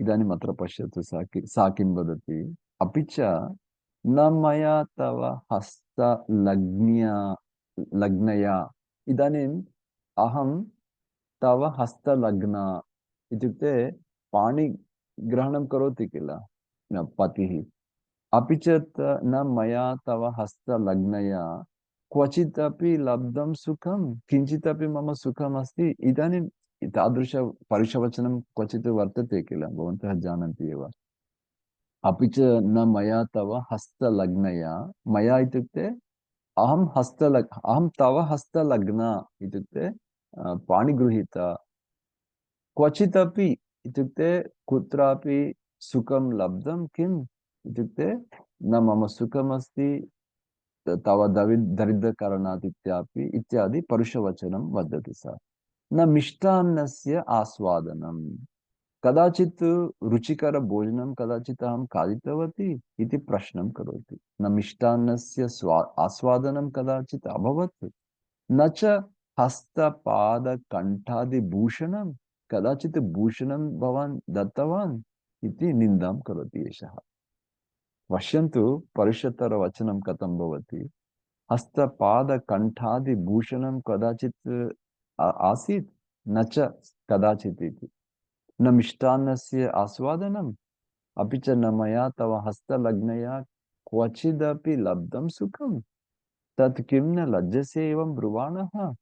इदानीम् अत्र पश्यतु सा किं वदति। अपि च न मया तव हस्तलग्न्या लग्नया इदानीम् अहं तव हस्तलग्ना इत्युक्ते पाणिग्रहणं करोति किल पतिः। अपि च न मया तव हस्तलग्नया क्वचित् अपि लब्धं सुखं किञ्चिदपि मम सुखम् अस्ति। इदानीं तादृश परुषवचनं क्वचित् वर्तते किल भवन्तः जानन्ति एव। अपि च न मया तव हस्तलग्नया मया इत्युक्ते अहं तव हस्तलग्ना इत्युक्ते पाणिगृहीता क्वचिदपि इत्युक्ते कुत्रापि सुखं लब्धं किम् इत्युक्ते न मम सुखमस्ति तव दरिद्रकारणात् इत्यादि परुषवचनं वदति सा। न मिष्टान्नस्य आस्वादनम् कदाचित् रुचिकरभोजनं कदाचित् अहं खादितवती इति प्रश्नं करोति। न मिष्टान्नस्य आस्वादनं कदाचित् अभवत् न च हस्तपादकण्ठादिभूषणं कदाचित् भूषणं भवान् दत्तवान् इति निन्दां करोति एषः। पश्यन्तु परुषतरवचनं कथं भवति। हस्तपादकण्ठादिभूषणं कदाचित् आसीत् न च कदाचित् इति। न मिष्टान्नस्य आस्वादनम् अपि च न मया तव हस्तलग्नया क्वचिदपि लब्धं सुखं तत् किं न लज्जसे एवं ब्रुवाणः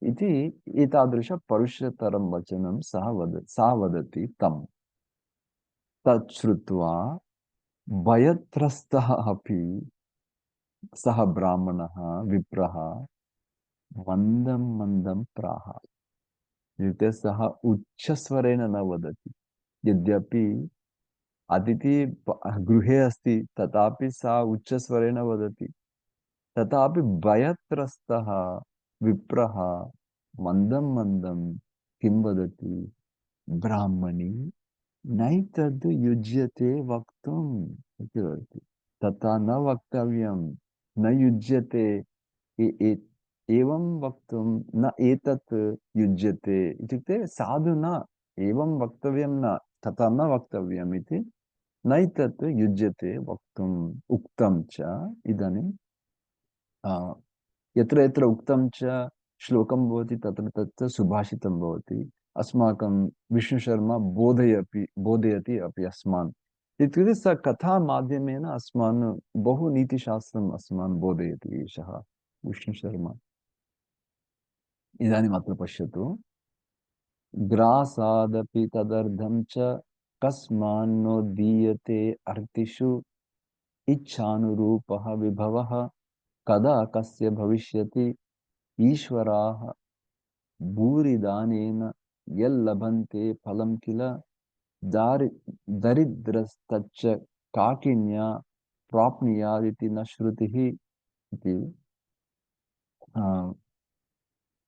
इति एतादृश परुषतरं वचनं सा वदति तम्। तत् श्रुत्वा भयत्रस्तः अपि सः ब्राह्मणः विप्रः मन्दं मन्दं प्राह। इत्युक्ते सः उच्चस्वरेण न वदति। यद्यपि अतिथि गृहे अस्ति तथापि सा उच्चस्वरेण वदति। तथापि भयत्रस्तः विप्रः मन्दं मन्दं किं वदति ब्राह्मणी नैतद् युज्यते वक्तुम् इति वदति। तथा न वक्तव्यं न युज्यते एवं वक्तुं न एतत् युज्यते इत्युक्ते साधु न एवं वक्तव्यं न तथा न वक्तव्यम् इति नैतत् युज्यते वक्तुम् उक्तं च। इदानीं यत्र यत्र उक्तं च श्लोकं भवति तत्र तत्र सुभाषितं भवति। अस्माकं विष्णुशर्मा बोधयति अपि अस्मान्। इत्युक्ते स कथामाध्यमेन अस्मान् बहु नीतिशास्त्रम् अस्मान् बोधयति एषः विष्णुशर्मा। इदानीम् अत्र पश्यतु ग्रासादपि तदर्धं च कस्मान्नो दीयते अर्तिषु इच्छानुरूपः विभवः कदा कस्य भविष्यति ईश्वराः भूरिदानेन यल्लभन्ते फलं किल दारि दरिद्रस्तच्च काठिन्या प्राप्नुयादिति न श्रुतिः इति।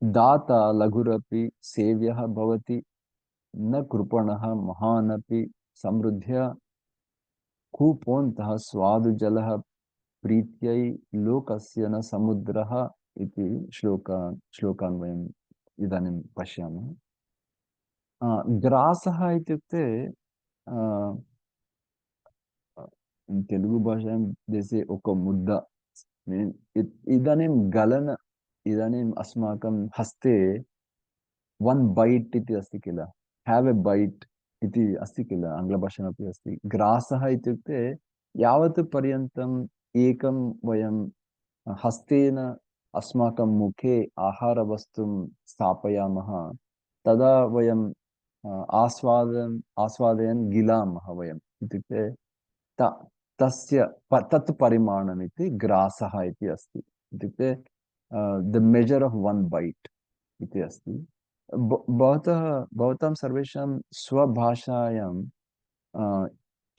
दाता लघुरपि सेव्यः भवति, न कृपणः महान् अपि समृद्ध्य, कूपोऽन्तः स्वादुजलः प्रीत्यै लोकस्य न समुद्रः इति श्लोकान् वयम् इदानीं पश्यामः। ग्रासः इत्युक्ते तेलुगु भाषायां जैसे ఒక ముద్ద, इदानीं गलन, इदानीम् अस्माकं हस्ते वन बाइट इति अस्ति किल, हैव ए बाइट इति अस्ति किल, आङ्ग्लभाषायामपि अस्ति। ग्रासः इत्युक्ते यावत् पर्यन्तम् एकं वयं हस्तेन अस्माकं मुखे आहारवस्तुं स्थापयामः, तदा वयं आस्वादयन् गिलामः वयम्, इत्युक्ते तत् परिमाणमिति ग्रासः इति अस्ति। इत्युक्ते the measure of one byte इति अस्ति। भवतां सर्वेषां स्वभाषायां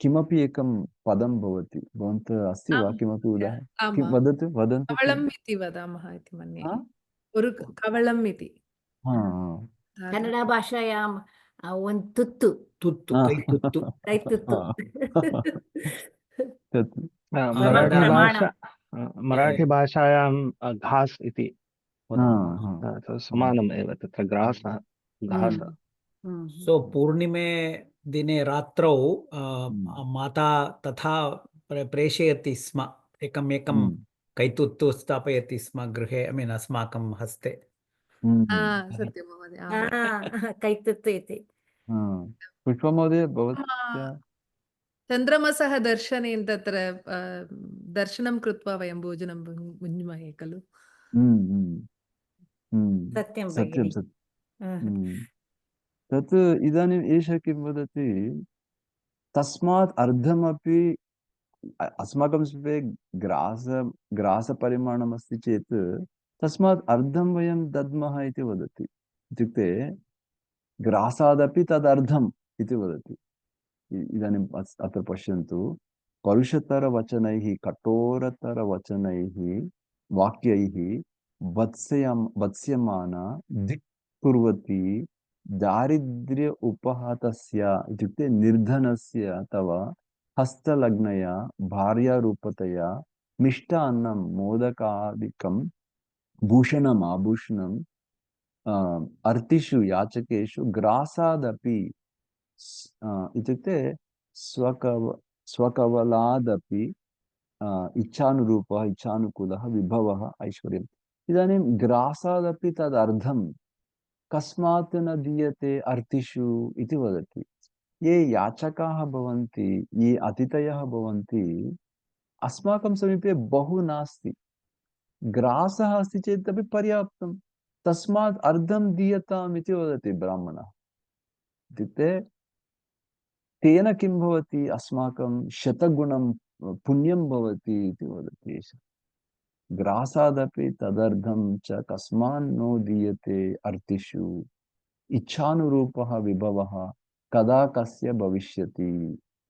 किमपि एकं पदं भवति, भवन्तः अस्ति वा किमपि उदाहरणं, किं वदतु, वदन्तु किम्? कवळम् इति वदामः इति मन्ये। हा? कवळम् इति हा, ಕನ್ನಡ ಭಾಷಾಯಾಂ ಒಂದು ತುತ್ತು ತುತ್ತು, हा. ಕೈ ತುತ್ತು. ಕೈ ತುತ್ತು तत् मराठी प्रमाणं। भाषा मराठी भाषायां घास इति वदामः। हा, तत् समानम् एव, तत्र ग्रासः घास। सो पूर्णिमे दिने रात्रौ हम्म। माता तथा प्रेषयति स्म, एकम् एकं कैतुत्तु स्थापयति स्म गृहे, ऐ मीन् अस्माकं हस्ते। सत्यं महोदय। ಕೈ ತುತ್ತು इति पुष्पमहोदय भवत्या चन्द्रमसः दर्शनेन तत्र दर्शनं कृत्वा वयं भोजनं भुञ्जीमहे खलु। सत्यं सत्यं भगिनि। सत्यं। तत् इदानीम् एषः किं वदति, तस्मात् अर्धमपि अस्माकं समीपे ग्रासपरिमाणम् अस्ति चेत् तस्मात् अर्धं वयं दद्मः इति वदति। इत्युक्ते ग्रासादपि तदर्धम् इति वदति। इदानीम् अत्र पश्यन्तु, परुषतरवचनैः, कठोरतरवचनैः, वाक्यैः वत्स्यमाना दिक् कुर्वती दारिद्र्य उपहतस्य, इत्युक्ते निर्धनस्य अथवा हस्तलग्नया भार्यारूपतया मिष्टान्नं मोदकादिकं भूषणम् आभूषणम् अर्तिषु याचकेषु ग्रासादपि, इत्युक्ते स्वकवलादपि इच्छानुरूपः, इच्छानुकूलः, विभवः, ऐश्वर्यम्। इदानीं ग्रासादपि तदर्धं कस्मात् न दीयते अर्तिषु इति वदति। ये याचकाः भवन्ति, ये अतिथयः भवन्ति, अस्माकं समीपे बहु नास्ति, ग्रासः अस्ति चेत् अपि पर्याप्तं, तस्मात् अर्धं दीयताम् इति वदति ब्राह्मणः। इत्युक्ते तेन किं भवति, अस्माकं शतगुणं पुण्यं भवति इति वदति एषः। ग्रासादपि तदर्धं च कस्मान्नो दीयते अर्तिषु, इच्छानुरूपः विभवः कदा कस्य भविष्यति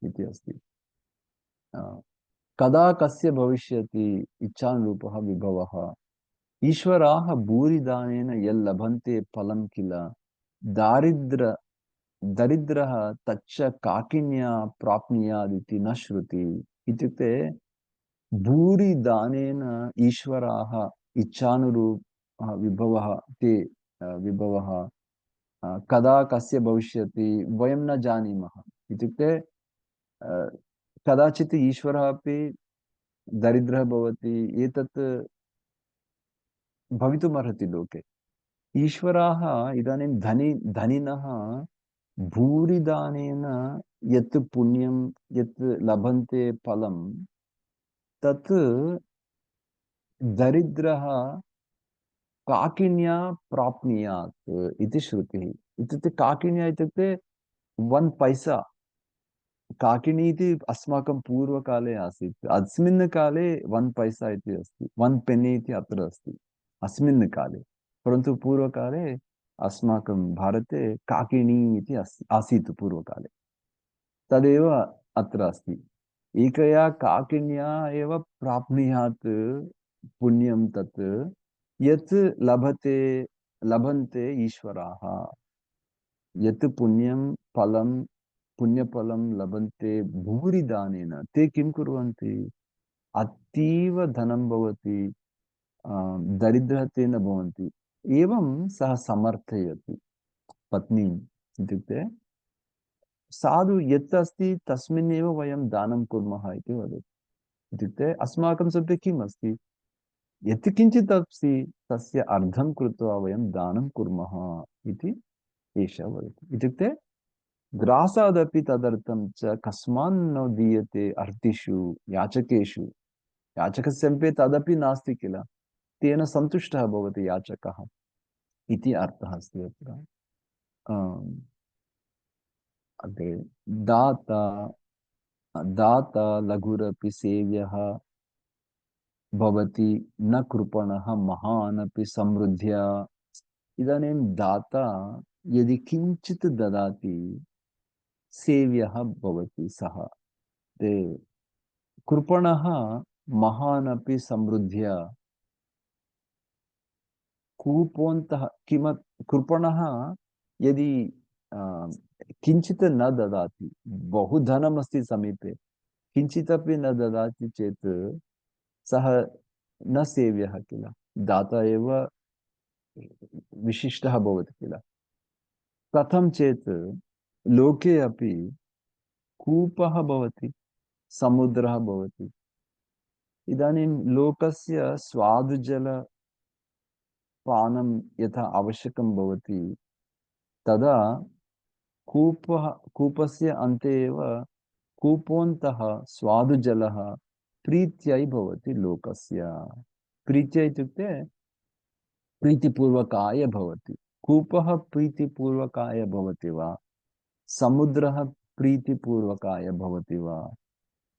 इति अस्ति। कदा कस्य भविष्यति इच्छानुरूपः विभवः, ईश्वराः भूरिदानेन यल्लभन्ते फलं किल, दरिद्रः तच्च काकिन्या प्राप्नुयादिति न श्रुति। इत्युक्ते भूरिदानेन ईश्वराः इच्छानुरूपः विभवः, ते विभवः कदा कस्य भविष्यति वयं न जानीमः। इत्युक्ते कदाचित् ईश्वरः अपि दरिद्रः भवति, एतत् भवितुमर्हति लोके। ईश्वराः इदानीं धनिनः भूरिदानेन यत् पुण्यं, यत् लभन्ते फलं, तत् दरिद्रः काकिन्या प्राप्नुयात् इति श्रुतिः। इत्युक्ते काकिन्या इत्युक्ते 1 पैसा। काकिनी इति अस्माकं पूर्वकाले आसीत्, अस्मिन् काले 1 पैसा इति अस्ति, 1 पेन्नी इति अत्र अस्ति अस्मिन् काले, परन्तु पूर्वकाले अस्माकं भारते काकिनी इति आसीत् पूर्वकाले, तदेव अत्र अस्ति। एकया काकिन्या एव प्राप्नुयात् पुण्यं तत् यत् लभन्ते ईश्वराः, यत् पुण्यं फलं पुण्यफलं लभन्ते भूरिदानेन, ते किं कुर्वन्ति? अतीव धनं भवति, दरिद्रतेन भवन्ति, एवं सः समर्थयति पत्नीम्। इत्युक्ते साधु यत् अस्ति तस्मिन्नेव वयं दानं कुर्मः इति वदति। इत्युक्ते अस्माकं समीपे किम् अस्ति, यत् किञ्चित् अस्ति तस्य अर्धं कृत्वा वयं दानं कुर्मः इति एषः वदति। इत्युक्ते ग्रासादपि तदर्थं च कस्मान्न दीयते अर्तिषु याचकेषु, याचकस्य समीपे तदपि नास्ति किल, तेन सन्तुष्टः भवति याचकः इति अर्थः अस्ति अत्र। अग्रे दाता लघुरपि सेव्यः भवति, न कृपणः महान् अपि समृद्ध्या। इदानीं दाता यदि किञ्चित् ददाति सेव्यः भवति सः, ते कृपणः महान् अपि समृद्ध्या। कूपोऽन्तः कृपणः यदि किञ्चित् न ददाति, बहु धनमस्ति समीपे, किञ्चिदपि न ददाति चेत् सः न सेव्यः किल, दाता एव विशिष्टः भवति किल। कथं चेत् लोके अपि कूपः भवति, समुद्रः भवति। इदानीं लोकस्य स्वादुजलपानं यथा आवश्यकं भवति, तदा कूपस्य अन्ते एव कूपोऽन्तः स्वादुजलः प्रीत्यै भवति लोकस्य। प्रीत्यै इत्युक्ते प्रीतिपूर्वकाय भवति। कूपः प्रीतिपूर्वकाय भवति वा, समुद्रः प्रीतिपूर्वकाय भवति वा?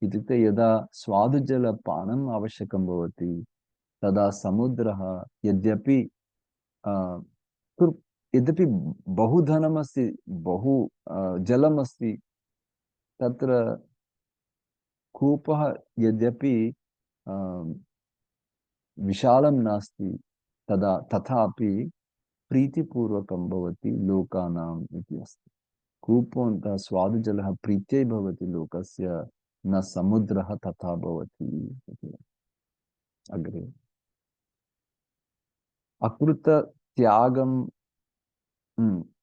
इत्युक्ते यदा स्वादुजलपानम् आवश्यकं भवति तदा समुद्रः यद्यपि यद्यपि बहु धनमस्ति, बहु जलमस्ति, तत्र कूपः यद्यपि विशालं नास्ति, तथापि प्रीतिपूर्वकं भवति लोकानाम् इति अस्ति। कूपोऽन्तः स्वादुजलः प्रीत्यै भवति लोकस्य, न समुद्रः तथा भवति इति। अग्रे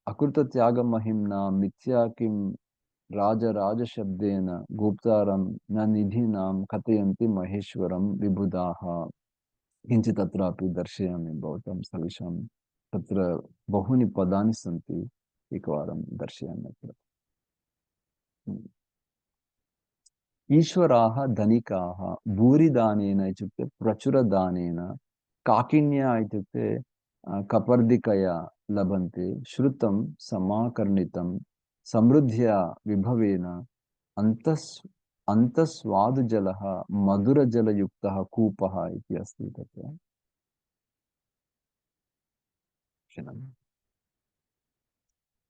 अकृतत्यागमहिम्ना मिथ्या किं राजराजशब्देन गुप्तारं न निधिनां कथयन्ति महेश्वरं विबुधाः। किञ्चित् अत्रापि दर्शयामि भवतां सविषां। तत्र बहूनि पदानि सन्ति, एकवारं दर्शयामि अत्र। ईश्वराः धनिकाः भूरिदानेन इत्युक्ते प्रचुरदानेन, काकिन्या इत्युक्ते कपर्दिकया लभन्ते, श्रुतं समाकर्णितं समृद्ध्या विभवेन, अन्तस्वादुजलः मधुरजलयुक्तः कूपः इति अस्ति तत्र।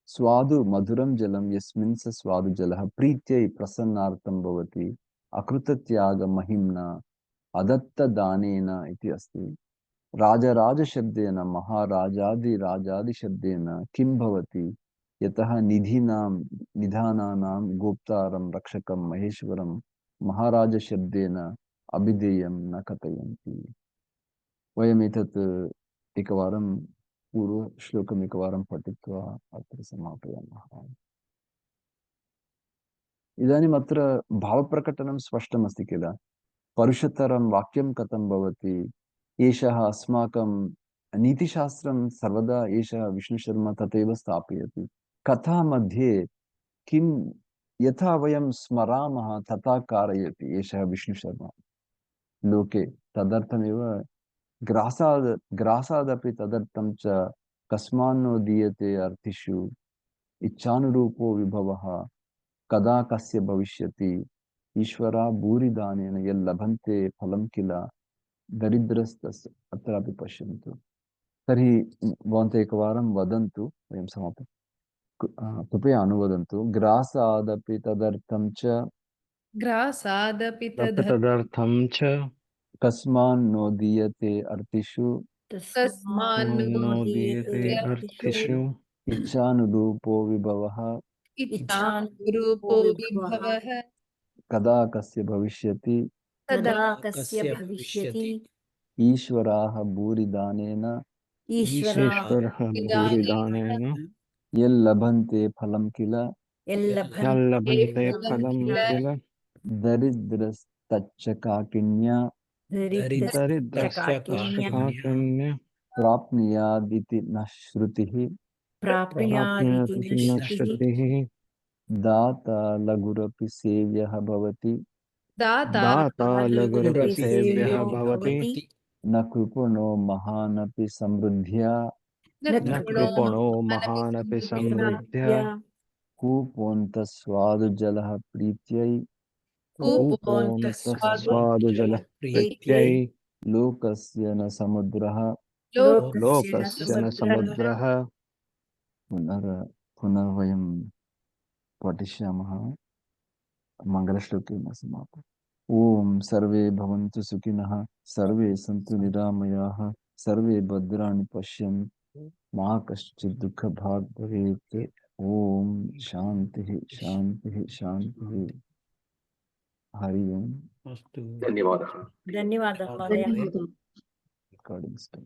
स्वादु मधुरं जलं यस्मिन् स स्वादुजलः प्रीत्यै प्रसन्नार्थं भवति, अकृतत्यागमहिम्ना अदत्तदानेन इति अस्ति। राजराजशब्देन महाराजादिराजादिशब्देन किं भवति, यतः निधानानां गोप्तारं रक्षकं महेश्वरं महाराजशब्देन अभिधेयं न कथयन्ति। वयम् एतत् एकवारं पूर्वश्लोकम् एकवारं पठित्वा अत्र समापयामः। इदानीम् अत्र भावप्रकटनं स्पष्टमस्ति किल। परुषतरं वाक्यं कथं भवति, एषः अस्माकं नीतिशास्त्रं सर्वदा एषः विष्णुशर्मा तथैव स्थापयति। कथा मध्ये किं यथा वयं स्मरामः तथा कारयति एषः विष्णुशर्मा लोके। तदर्थमेव ग्रासादपि तदर्थं च कस्मान्नो दीयते अर्थिषु इच्छानुरूपो विभवः कदा कस्य भविष्यति, ईश्वरा भूरिदानेन यल्लभन्ते फलं किल दरिद्रस्तस्य। अत्रापि पश्यन्तु। तर्हि भवन्तः एकवारं वदन्तु, वयं कृपया अनुवदन्तु। ग्रासादपि तदर्थं च ग्रासादपि तदर्थं च कस्मान्नो दीयते अर्तिषु तस्मान्नो दीयते अर्थिषु इच्छानुरूपो विभवः इच्छानुरूपो विभवः कदा कस्य भविष्यति तदा कस्य कस्य भविष्यति ईश्वराः भूरिदानेन ईश्वरा ईश्वरः भूरिदानेन यल्लभन्ते फलं किल यल्लभन्ते फलं किल दरिद्रस्तच्च काठिन्या दरिद्रस्य काठिन्य प्राप्नुयादिति न श्रुतिः प्राप्नुयादिति प्राप्नोति न न श्रुतिः श्रुतिः दाता लघुरपि सेव्यः भवति दाता लघुरपि सेव्यः भवति न कृपणो महानपि समृद्ध्या न कृपणो महानपि समृद्ध्या कूपोऽन्तस्वादुजलः प्रीत्यै कूपोऽन्तस्वादुजलः प्रीत्यै लोकस्य न समुद्रः लोकस्य न समुद्रः पुनर्वयं पठिष्यामः मङ्गलश्लोकेन समापः ॐ सर्वे भवन्तु सुखिनः सर्वे सन्तु निरामयाः सर्वे भद्राणि पश्यन्तु मा कश्चित् दुःखभाग् भवेत् ॐ शान्तिः शान्तिः शान्तिः हरि ओम् अस्तु धन्यवादः धन्यवादः महोदय recording stop